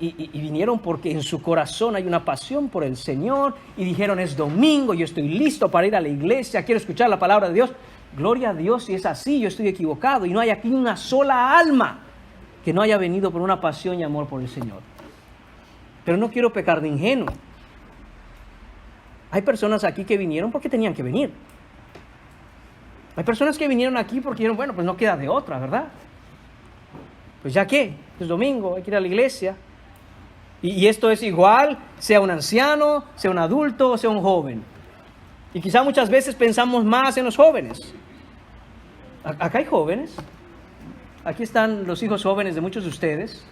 y vinieron porque en su corazón hay una pasión por el Señor y dijeron es domingo, yo estoy listo para ir a la iglesia, quiero escuchar la palabra de Dios. Gloria a Dios si es así, yo estoy equivocado y no hay aquí una sola alma que no haya venido por una pasión y amor por el Señor. Pero no quiero pecar de ingenuo. Hay personas aquí que vinieron porque tenían que venir. Hay personas que vinieron aquí porque dijeron, bueno, pues no queda de otra, ¿verdad? Pues ya qué, es domingo, hay que ir a la iglesia. Y esto es igual, sea un anciano, sea un adulto, sea un joven. Y quizá muchas veces pensamos más en los jóvenes. Acá hay jóvenes. Aquí están los hijos jóvenes de muchos de ustedes.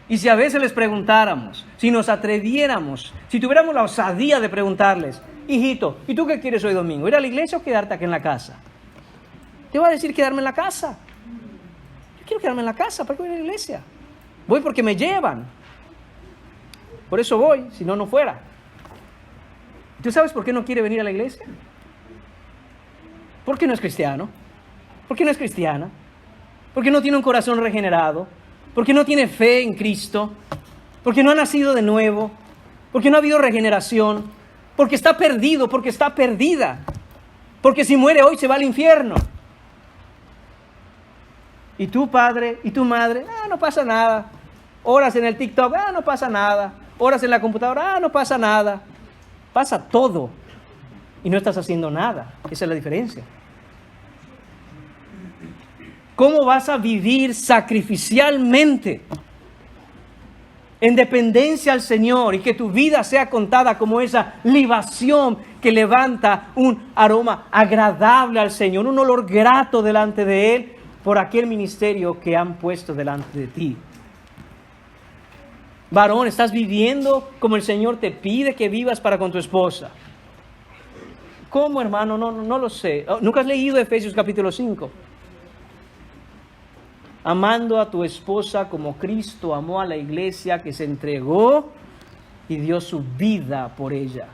Y si a veces les preguntáramos, si nos atreviéramos, si tuviéramos la osadía de preguntarles, hijito, ¿y tú qué quieres hoy domingo? ¿Ir a la iglesia o quedarte aquí en la casa? Te va a decir quedarme en la casa. Yo quiero quedarme en la casa, ¿para qué voy a la iglesia? Voy porque me llevan. Por eso voy, si no, no fuera. ¿Tú sabes por qué no quiere venir a la iglesia? Porque no es cristiano. Porque no es cristiana. Porque no tiene un corazón regenerado. Porque no tiene fe en Cristo. Porque no ha nacido de nuevo. Porque no ha habido regeneración. Porque está perdido, porque está perdida. Porque si muere hoy se va al infierno. Y tú, padre, y tu madre, no pasa nada. Horas en el TikTok, no pasa nada. Horas en la computadora, no pasa nada. Pasa todo. Y no estás haciendo nada. Esa es la diferencia. ¿Cómo vas a vivir sacrificialmente en dependencia al Señor y que tu vida sea contada como esa libación que levanta un aroma agradable al Señor, un olor grato delante de Él por aquel ministerio que han puesto delante de ti? Varón, ¿estás viviendo como el Señor te pide que vivas para con tu esposa? ¿Cómo, hermano? No lo sé. ¿Nunca has leído Efesios capítulo 5? Amando a tu esposa como Cristo amó a la iglesia, que se entregó y dio su vida por ella.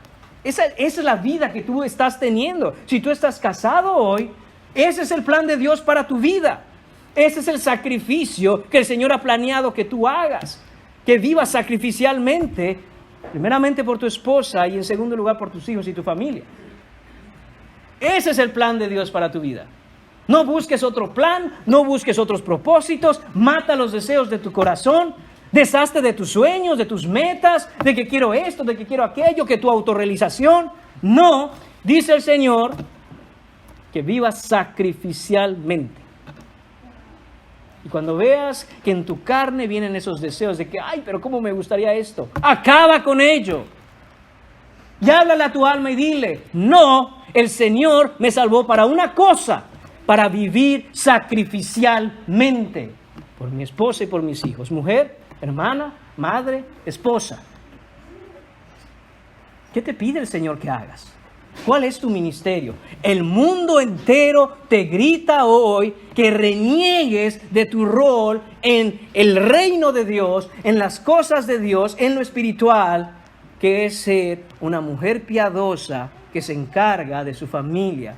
Esa es la vida que tú estás teniendo. Si tú estás casado hoy, ese es el plan de Dios para tu vida. Ese es el sacrificio que el Señor ha planeado que tú hagas. Que vivas sacrificialmente, primeramente por tu esposa y en segundo lugar por tus hijos y tu familia. Ese es el plan de Dios para tu vida. No busques otro plan, no busques otros propósitos, mata los deseos de tu corazón, deshazte de tus sueños, de tus metas, de que quiero esto, de que quiero aquello, que tu autorrealización. No, dice el Señor, que vivas sacrificialmente. Y cuando veas que en tu carne vienen esos deseos de que, ay, pero ¿cómo me gustaría esto? Acaba con ello. Y háblale a tu alma y dile, no, el Señor me salvó para una cosa, para vivir sacrificialmente por mi esposa y por mis hijos. Mujer, hermana, madre, esposa. ¿Qué te pide el Señor que hagas? ¿Cuál es tu ministerio? El mundo entero te grita hoy que reniegues de tu rol en el reino de Dios, en las cosas de Dios, en lo espiritual, que es ser una mujer piadosa que se encarga de su familia,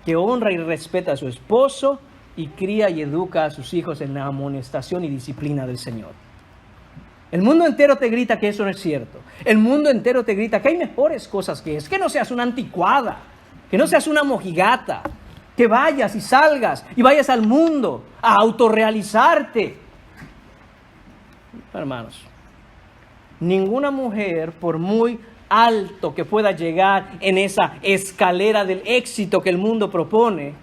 que honra y respeta a su esposo y cría y educa a sus hijos en la amonestación y disciplina del Señor. El mundo entero te grita que eso no es cierto. El mundo entero te grita que hay mejores cosas que es. Que no seas una anticuada, que no seas una mojigata, que vayas y salgas y vayas al mundo a autorrealizarte. Hermanos, ninguna mujer, por muy alto que pueda llegar en esa escalera del éxito que el mundo propone,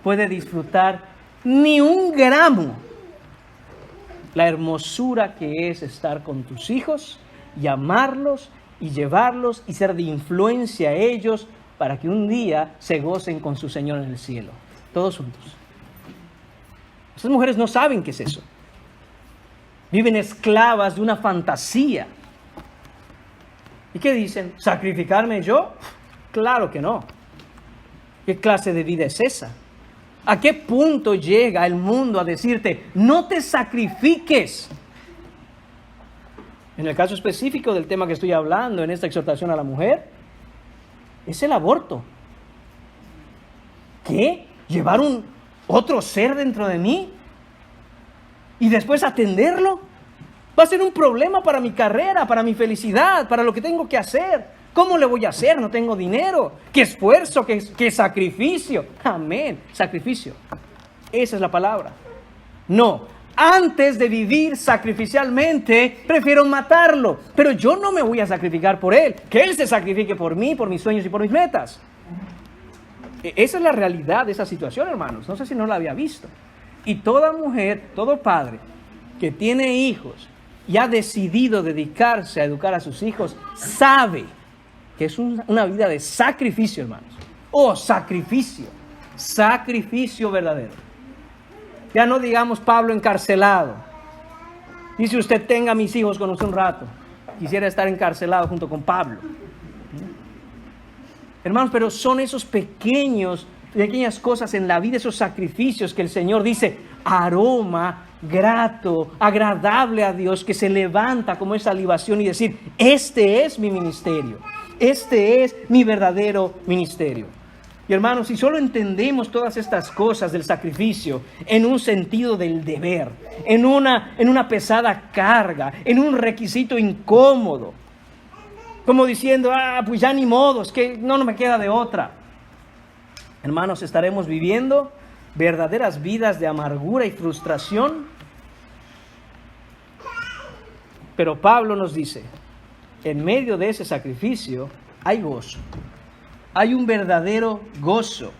puede disfrutar ni un gramo la hermosura que es estar con tus hijos y amarlos y llevarlos y ser de influencia a ellos para que un día se gocen con su Señor en el cielo, todos juntos. Estas mujeres no saben qué es eso. Viven esclavas de una fantasía. ¿Y qué dicen? ¿Sacrificarme yo? Claro que no. ¿Qué clase de vida es esa? ¿A qué punto llega el mundo a decirte, no te sacrifiques? En el caso específico del tema que estoy hablando en esta exhortación a la mujer, es el aborto. ¿Qué? ¿Llevar otro ser dentro de mí? ¿Y después atenderlo? Va a ser un problema para mi carrera, para mi felicidad, para lo que tengo que hacer. ¿Cómo le voy a hacer? No tengo dinero. ¿Qué esfuerzo? ¿Qué sacrificio? Amén. Sacrificio. Esa es la palabra. No, antes de vivir sacrificialmente, prefiero matarlo. Pero yo no me voy a sacrificar por él. Que él se sacrifique por mí, por mis sueños y por mis metas. Esa es la realidad de esa situación, hermanos. No sé si no la había visto. Y toda mujer, todo padre que tiene hijos y ha decidido dedicarse a educar a sus hijos, sabe que es una vida de sacrificio, hermanos. Oh, sacrificio. Sacrificio verdadero. Ya no digamos Pablo encarcelado. Dice usted, tenga a mis hijos con usted un rato. Quisiera estar encarcelado junto con Pablo. Hermanos, pero son esos pequeñas cosas en la vida, esos sacrificios que el Señor dice, aroma grato, agradable a Dios, que se levanta como esa libación y decir, este es mi ministerio, este es mi verdadero ministerio. Y hermanos, si solo entendemos todas estas cosas del sacrificio en un sentido del deber, en una pesada carga, en un requisito incómodo, como diciendo, pues ya ni modo, es que no me queda de otra. Hermanos, estaremos viviendo verdaderas vidas de amargura y frustración. Pero Pablo nos dice, en medio de ese sacrificio hay gozo. Hay un verdadero gozo.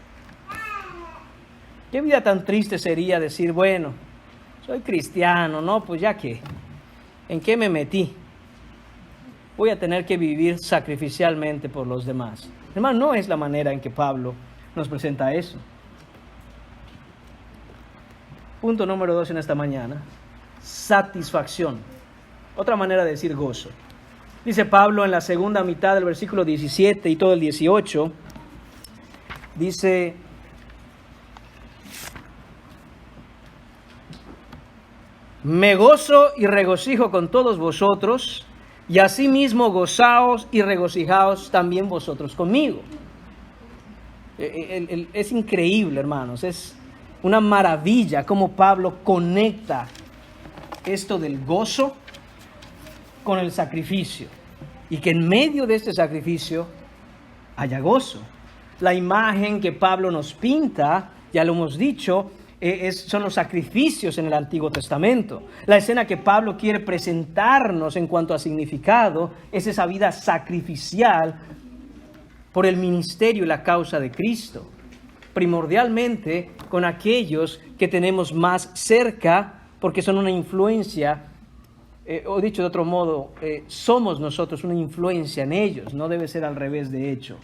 Qué vida tan triste sería decir, bueno, soy cristiano, ¿no? Pues ya que, ¿en qué me metí? Voy a tener que vivir sacrificialmente por los demás. Hermano, no es la manera en que Pablo nos presenta eso. Punto número 2 en esta mañana. Satisfacción. Otra manera de decir gozo. Dice Pablo en la segunda mitad del versículo 17 y todo el 18. Dice, me gozo y regocijo con todos vosotros, y asimismo gozaos y regocijaos también vosotros conmigo. Es increíble, hermanos, es una maravilla cómo Pablo conecta esto del gozo con el sacrificio, y que en medio de este sacrificio haya gozo. La imagen que Pablo nos pinta, ya lo hemos dicho, son los sacrificios en el Antiguo Testamento. La escena que Pablo quiere presentarnos en cuanto a significado es esa vida sacrificial por el ministerio y la causa de Cristo, primordialmente con aquellos que tenemos más cerca, porque son una influencia, o dicho de otro modo, somos nosotros una influencia en ellos, no debe ser al revés de hecho.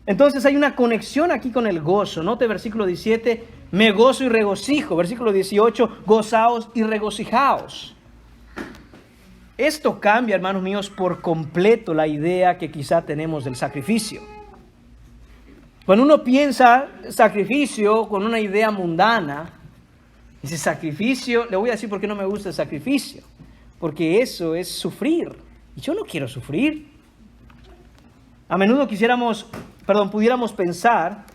Entonces hay una conexión aquí con el gozo. Note versículo 17, me gozo y regocijo. Versículo 18, gozaos y regocijaos. Esto cambia, hermanos míos, por completo la idea que quizá tenemos del sacrificio. Cuando uno piensa sacrificio con una idea mundana, dice sacrificio, le voy a decir por qué no me gusta el sacrificio. Porque eso es sufrir. Y yo no quiero sufrir. A menudo pudiéramos pensar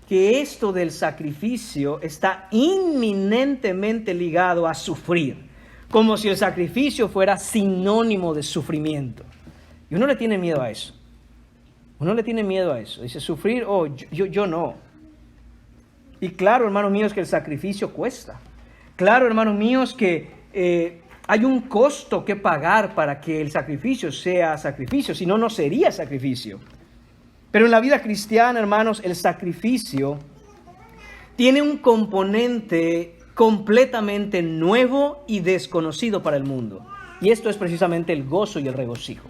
que esto del sacrificio está inminentemente ligado a sufrir, como si el sacrificio fuera sinónimo de sufrimiento. Y uno le tiene miedo a eso. Dice, sufrir, yo no. Y claro, hermanos míos, que el sacrificio cuesta. Claro, hermanos míos, que hay un costo que pagar para que el sacrificio sea sacrificio, si no, no sería sacrificio. Pero en la vida cristiana, hermanos, el sacrificio tiene un componente completamente nuevo y desconocido para el mundo. Y esto es precisamente el gozo y el regocijo.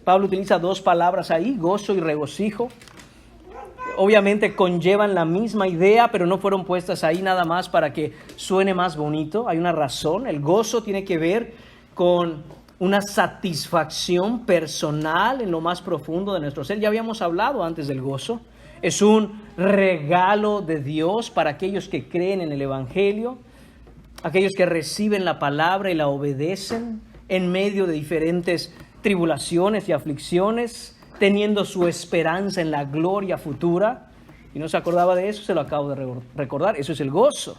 Pablo utiliza dos palabras ahí, gozo y regocijo. Obviamente conllevan la misma idea, pero no fueron puestas ahí nada más para que suene más bonito. Hay una razón. El gozo tiene que ver con una satisfacción personal en lo más profundo de nuestro ser. Ya habíamos hablado antes del gozo. Es un regalo de Dios para aquellos que creen en el Evangelio, aquellos que reciben la palabra y la obedecen en medio de diferentes tribulaciones y aflicciones, teniendo su esperanza en la gloria futura. Y no se acordaba de eso, se lo acabo de recordar. Eso es el gozo.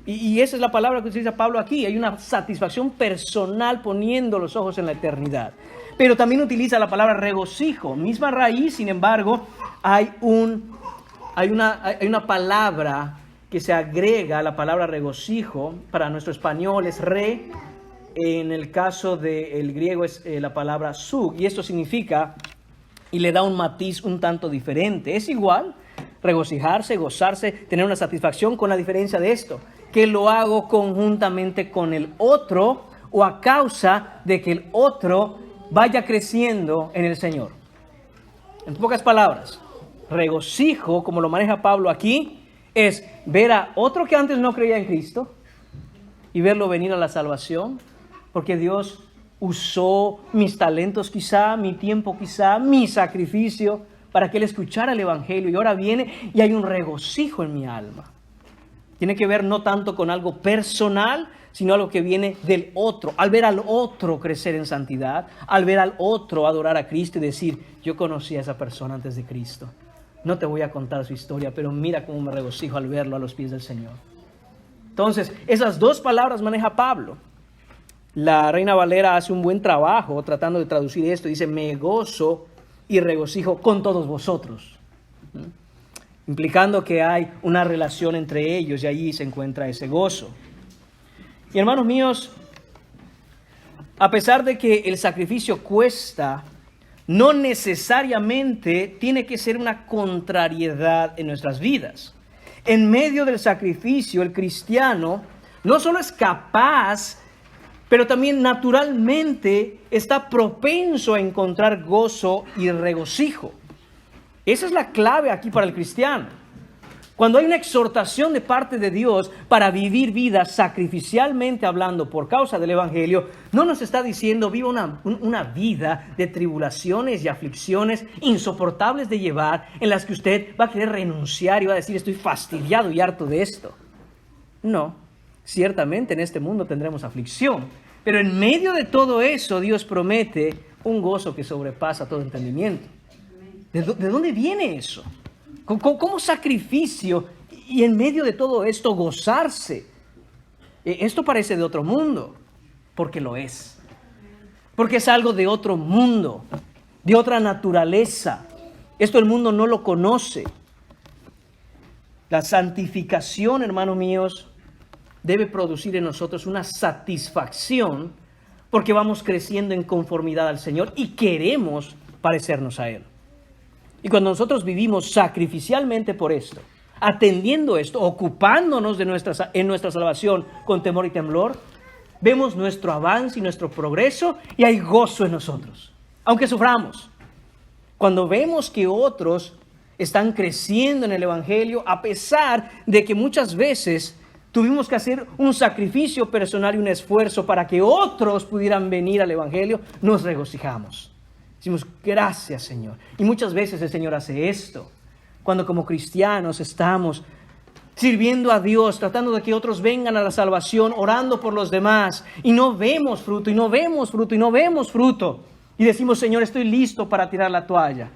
Y esa es la palabra que utiliza Pablo aquí. Hay una satisfacción personal poniendo los ojos en la eternidad. Pero también utiliza la palabra regocijo. Misma raíz, sin embargo, hay una palabra que se agrega a la palabra regocijo. Para nuestro español es re, en el caso del griego es la palabra sug, y esto significa, y le da un matiz un tanto diferente. Es igual, regocijarse, gozarse, tener una satisfacción, con la diferencia de esto, que lo hago conjuntamente con el otro o a causa de que el otro vaya creciendo en el Señor. En pocas palabras, regocijo, como lo maneja Pablo aquí, es ver a otro que antes no creía en Cristo y verlo venir a la salvación, porque Dios usó mis talentos quizá, mi tiempo quizá, mi sacrificio para que él escuchara el Evangelio, y ahora viene y hay un regocijo en mi alma. Tiene que ver no tanto con algo personal, sino algo que viene del otro. Al ver al otro crecer en santidad, al ver al otro adorar a Cristo y decir, yo conocí a esa persona antes de Cristo. No te voy a contar su historia, pero mira cómo me regocijo al verlo a los pies del Señor. Entonces, esas dos palabras maneja Pablo. La Reina Valera hace un buen trabajo tratando de traducir esto. Dice, me gozo y regocijo con todos vosotros. Implicando que hay una relación entre ellos, y allí se encuentra ese gozo. Y hermanos míos, a pesar de que el sacrificio cuesta, no necesariamente tiene que ser una contrariedad en nuestras vidas. En medio del sacrificio, el cristiano no solo es capaz, pero también naturalmente está propenso a encontrar gozo y regocijo. Esa es la clave aquí para el cristiano. Cuando hay una exhortación de parte de Dios para vivir vidas sacrificialmente hablando por causa del Evangelio, no nos está diciendo viva una vida de tribulaciones y aflicciones insoportables de llevar, en las que usted va a querer renunciar y va a decir estoy fastidiado y harto de esto. No, ciertamente en este mundo tendremos aflicción, pero en medio de todo eso Dios promete un gozo que sobrepasa todo entendimiento. ¿De dónde viene eso? ¿Cómo sacrificio y en medio de todo esto gozarse? Esto parece de otro mundo, porque lo es. Porque es algo de otro mundo, de otra naturaleza. Esto el mundo no lo conoce. La santificación, hermanos míos, debe producir en nosotros una satisfacción porque vamos creciendo en conformidad al Señor y queremos parecernos a Él. Y cuando nosotros vivimos sacrificialmente por esto, atendiendo esto, ocupándonos de nuestra salvación con temor y temblor, vemos nuestro avance y nuestro progreso y hay gozo en nosotros, aunque suframos. Cuando vemos que otros están creciendo en el Evangelio, a pesar de que muchas veces tuvimos que hacer un sacrificio personal y un esfuerzo para que otros pudieran venir al Evangelio, nos regocijamos. Decimos, gracias Señor. Y muchas veces el Señor hace esto, cuando como cristianos estamos sirviendo a Dios, tratando de que otros vengan a la salvación, orando por los demás, y no vemos fruto, y no vemos fruto, y no vemos fruto. Y decimos, Señor, estoy listo para tirar la toalla.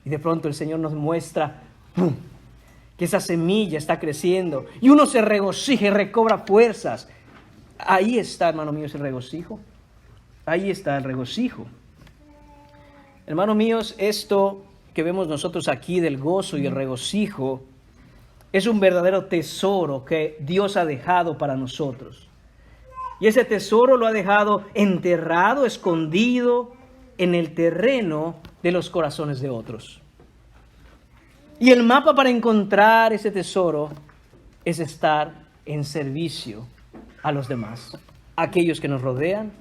Y de pronto el Señor nos muestra, ¡pum!, que esa semilla está creciendo, y uno se regocija y recobra fuerzas. Ahí está, hermano mío, ese regocijo. Ahí está el regocijo. Hermanos míos, esto que vemos nosotros aquí del gozo y el regocijo es un verdadero tesoro que Dios ha dejado para nosotros. Y ese tesoro lo ha dejado enterrado, escondido en el terreno de los corazones de otros. Y el mapa para encontrar ese tesoro es estar en servicio a los demás, a aquellos que nos rodean,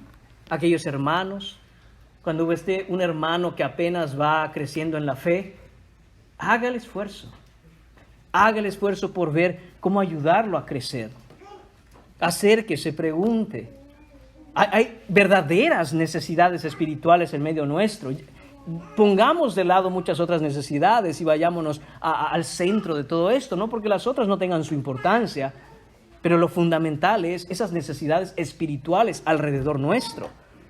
a aquellos hermanos. Cuando esté un hermano que apenas va creciendo en la fe, haga el esfuerzo. Haga el esfuerzo por ver cómo ayudarlo a crecer. Acérquese, pregunte. Hay verdaderas necesidades espirituales en medio nuestro. Pongamos de lado muchas otras necesidades y vayámonos al centro de todo esto, no porque las otras no tengan su importancia, pero lo fundamental es esas necesidades espirituales alrededor nuestro.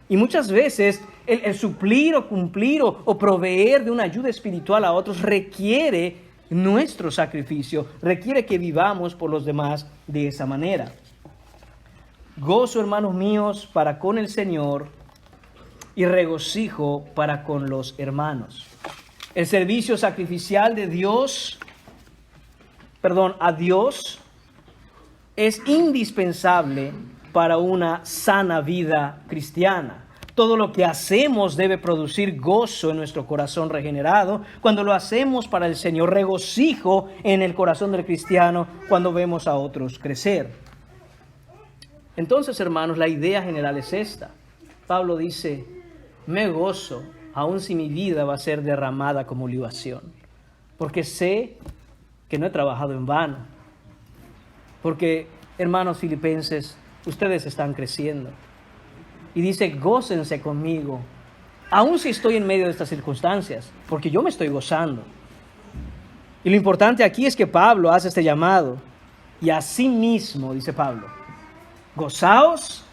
Y muchas veces el suplir o cumplir o proveer de una ayuda espiritual a otros requiere nuestro sacrificio, requiere que vivamos por los demás de esa manera. Gozo, hermanos míos, para con el Señor y regocijo para con los hermanos. El servicio sacrificial a Dios es indispensable para una sana vida cristiana. Todo lo que hacemos debe producir gozo en nuestro corazón regenerado. Cuando lo hacemos para el Señor, regocijo en el corazón del cristiano cuando vemos a otros crecer. Entonces, hermanos, la idea general es esta. Pablo dice, me gozo, aun si mi vida va a ser derramada como libación, porque sé que no he trabajado en vano. Porque, hermanos filipenses, ustedes están creciendo. Y dice, gócense conmigo, aun si estoy en medio de estas circunstancias, porque yo me estoy gozando. Y lo importante aquí es que Pablo hace este llamado, y así mismo, dice Pablo, gozaos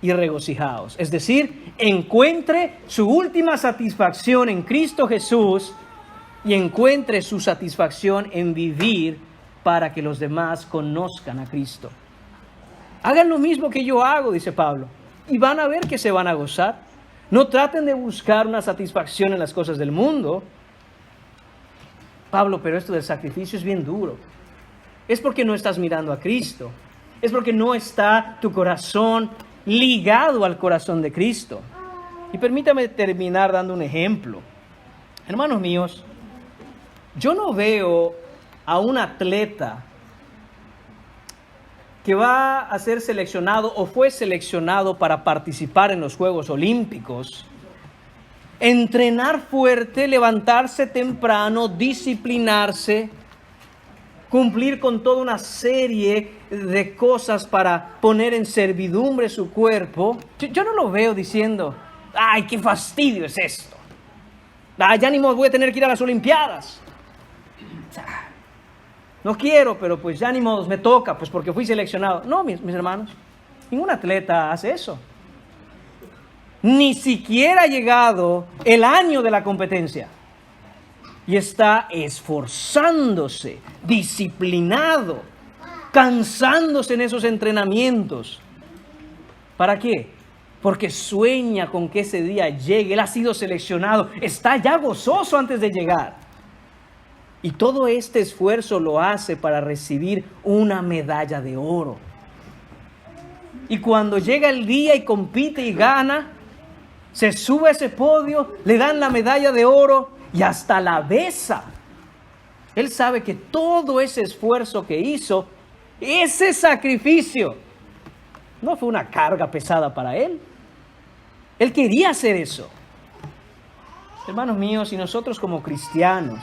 y regocijaos. Es decir, encuentre su última satisfacción en Cristo Jesús y encuentre su satisfacción en vivir para que los demás conozcan a Cristo. Hagan lo mismo que yo hago, dice Pablo, y van a ver que se van a gozar. No traten de buscar una satisfacción en las cosas del mundo. Pablo, pero esto del sacrificio es bien duro. Es porque no estás mirando a Cristo. Es porque no está tu corazón ligado al corazón de Cristo. Y permítame terminar dando un ejemplo. Hermanos míos, yo no veo a un atleta que va a ser seleccionado o fue seleccionado para participar en los Juegos Olímpicos, entrenar fuerte, levantarse temprano, disciplinarse, cumplir con toda una serie de cosas para poner en servidumbre su cuerpo. Yo no lo veo diciendo, ¡ay, qué fastidio es esto! Ya ni modo, voy a tener que ir a las Olimpiadas. No quiero, pero pues ya ni modo, me toca, pues porque fui seleccionado. No, mis hermanos, ningún atleta hace eso. Ni siquiera ha llegado el año de la competencia. Y está esforzándose, disciplinado, cansándose en esos entrenamientos. ¿Para qué? Porque sueña con que ese día llegue. Él ha sido seleccionado, está ya gozoso antes de llegar. Y todo este esfuerzo lo hace para recibir una medalla de oro. Y cuando llega el día y compite y gana, se sube a ese podio, le dan la medalla de oro y hasta la besa. Él sabe que todo ese esfuerzo que hizo, ese sacrificio, no fue una carga pesada para él. Él quería hacer eso. Hermanos míos, y nosotros como cristianos,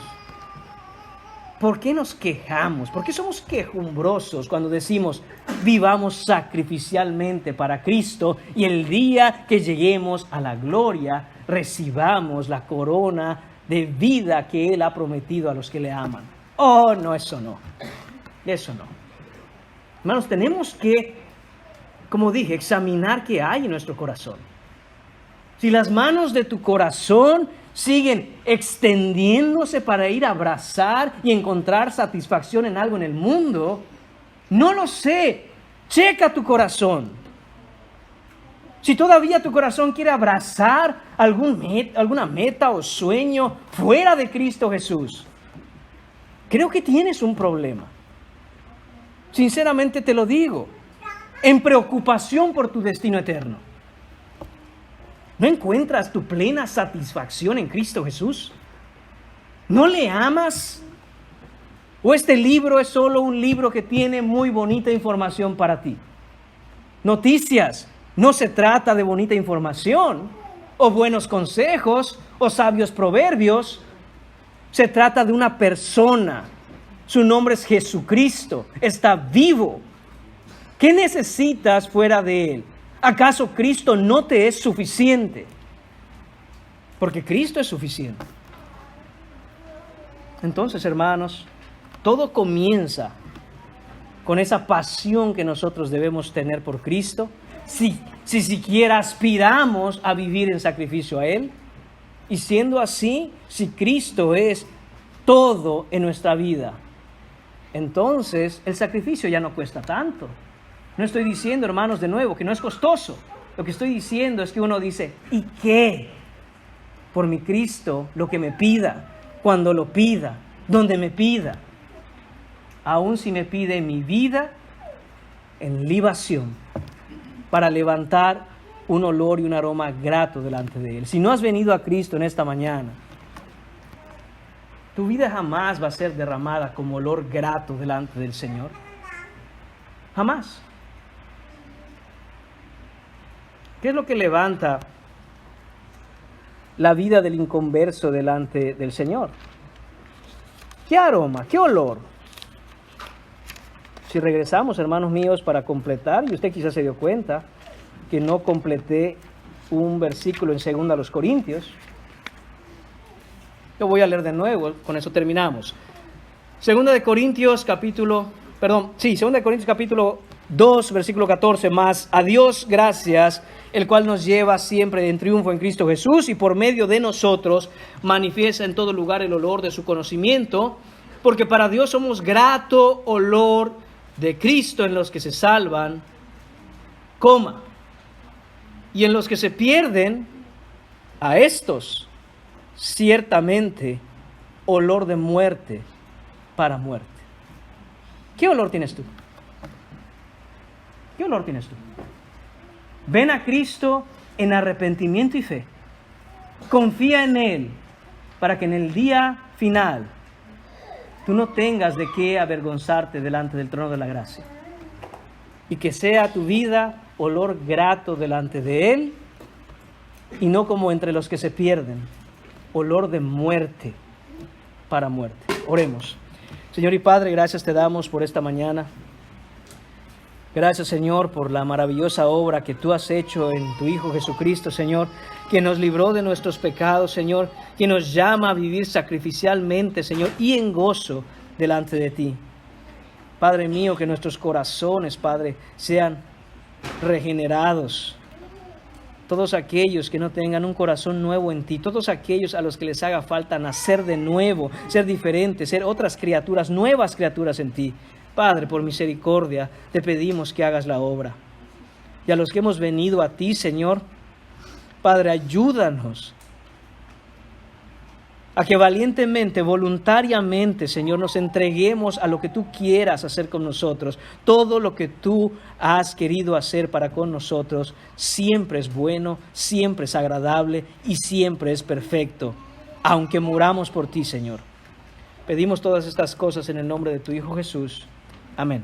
¿por qué nos quejamos? ¿Por qué somos quejumbrosos cuando decimos vivamos sacrificialmente para Cristo y el día que lleguemos a la gloria recibamos la corona de vida que Él ha prometido a los que le aman? Oh, no, eso no. Eso no. Hermanos, tenemos que, como dije, examinar qué hay en nuestro corazón. Si las manos de tu corazón siguen extendiéndose para ir a abrazar y encontrar satisfacción en algo en el mundo, no lo sé. Checa tu corazón. Si todavía tu corazón quiere abrazar alguna meta o sueño fuera de Cristo Jesús, creo que tienes un problema. Sinceramente te lo digo, en preocupación por tu destino eterno. ¿No encuentras tu plena satisfacción en Cristo Jesús? ¿No le amas? ¿O este libro es solo un libro que tiene muy bonita información para ti? Noticias, no se trata de bonita información, o buenos consejos, o sabios proverbios. Se trata de una persona. Su nombre es Jesucristo. Está vivo. ¿Qué necesitas fuera de Él? ¿Acaso Cristo no te es suficiente? Porque Cristo es suficiente. Entonces, hermanos, todo comienza con esa pasión que nosotros debemos tener por Cristo, si siquiera aspiramos a vivir en sacrificio a Él. Y siendo así, si Cristo es todo en nuestra vida, entonces el sacrificio ya no cuesta tanto. No estoy diciendo, hermanos, de nuevo, que no es costoso. Lo que estoy diciendo es que uno dice, ¿y qué? Por mi Cristo, lo que me pida, cuando lo pida, donde me pida. Aun si me pide mi vida, en libación para levantar un olor y un aroma grato delante de Él. Si no has venido a Cristo en esta mañana, tu vida jamás va a ser derramada como olor grato delante del Señor. Jamás. ¿Qué es lo que levanta la vida del inconverso delante del Señor? ¿Qué aroma? ¿Qué olor? Si regresamos, hermanos míos, para completar, y usted quizás se dio cuenta que no completé un versículo en 2 Corintios. Lo voy a leer de nuevo, con eso terminamos. 2 Corintios capítulo 2, versículo 14, más a Dios gracias, el cual nos lleva siempre en triunfo en Cristo Jesús y por medio de nosotros manifiesta en todo lugar el olor de su conocimiento, porque para Dios somos grato olor de Cristo en los que se salvan, y en los que se pierden, a estos ciertamente olor de muerte para muerte. ¿Qué olor tienes tú? ¿Qué olor tienes tú? Ven a Cristo en arrepentimiento y fe. Confía en Él para que en el día final tú no tengas de qué avergonzarte delante del trono de la gracia. Y que sea tu vida olor grato delante de Él y no como entre los que se pierden, olor de muerte para muerte. Oremos. Señor y Padre, gracias te damos por esta mañana. Gracias, Señor, por la maravillosa obra que tú has hecho en tu Hijo Jesucristo, Señor, que nos libró de nuestros pecados, Señor, que nos llama a vivir sacrificialmente, Señor, y en gozo delante de ti. Padre mío, que nuestros corazones, Padre, sean regenerados. Todos aquellos que no tengan un corazón nuevo en ti, todos aquellos a los que les haga falta nacer de nuevo, ser diferentes, ser otras criaturas, nuevas criaturas en ti. Padre, por misericordia, te pedimos que hagas la obra. Y a los que hemos venido a ti, Señor, Padre, ayúdanos a que valientemente, voluntariamente, Señor, nos entreguemos a lo que tú quieras hacer con nosotros. Todo lo que tú has querido hacer para con nosotros siempre es bueno, siempre es agradable y siempre es perfecto, aunque muramos por ti, Señor. Pedimos todas estas cosas en el nombre de tu Hijo Jesús. Amén.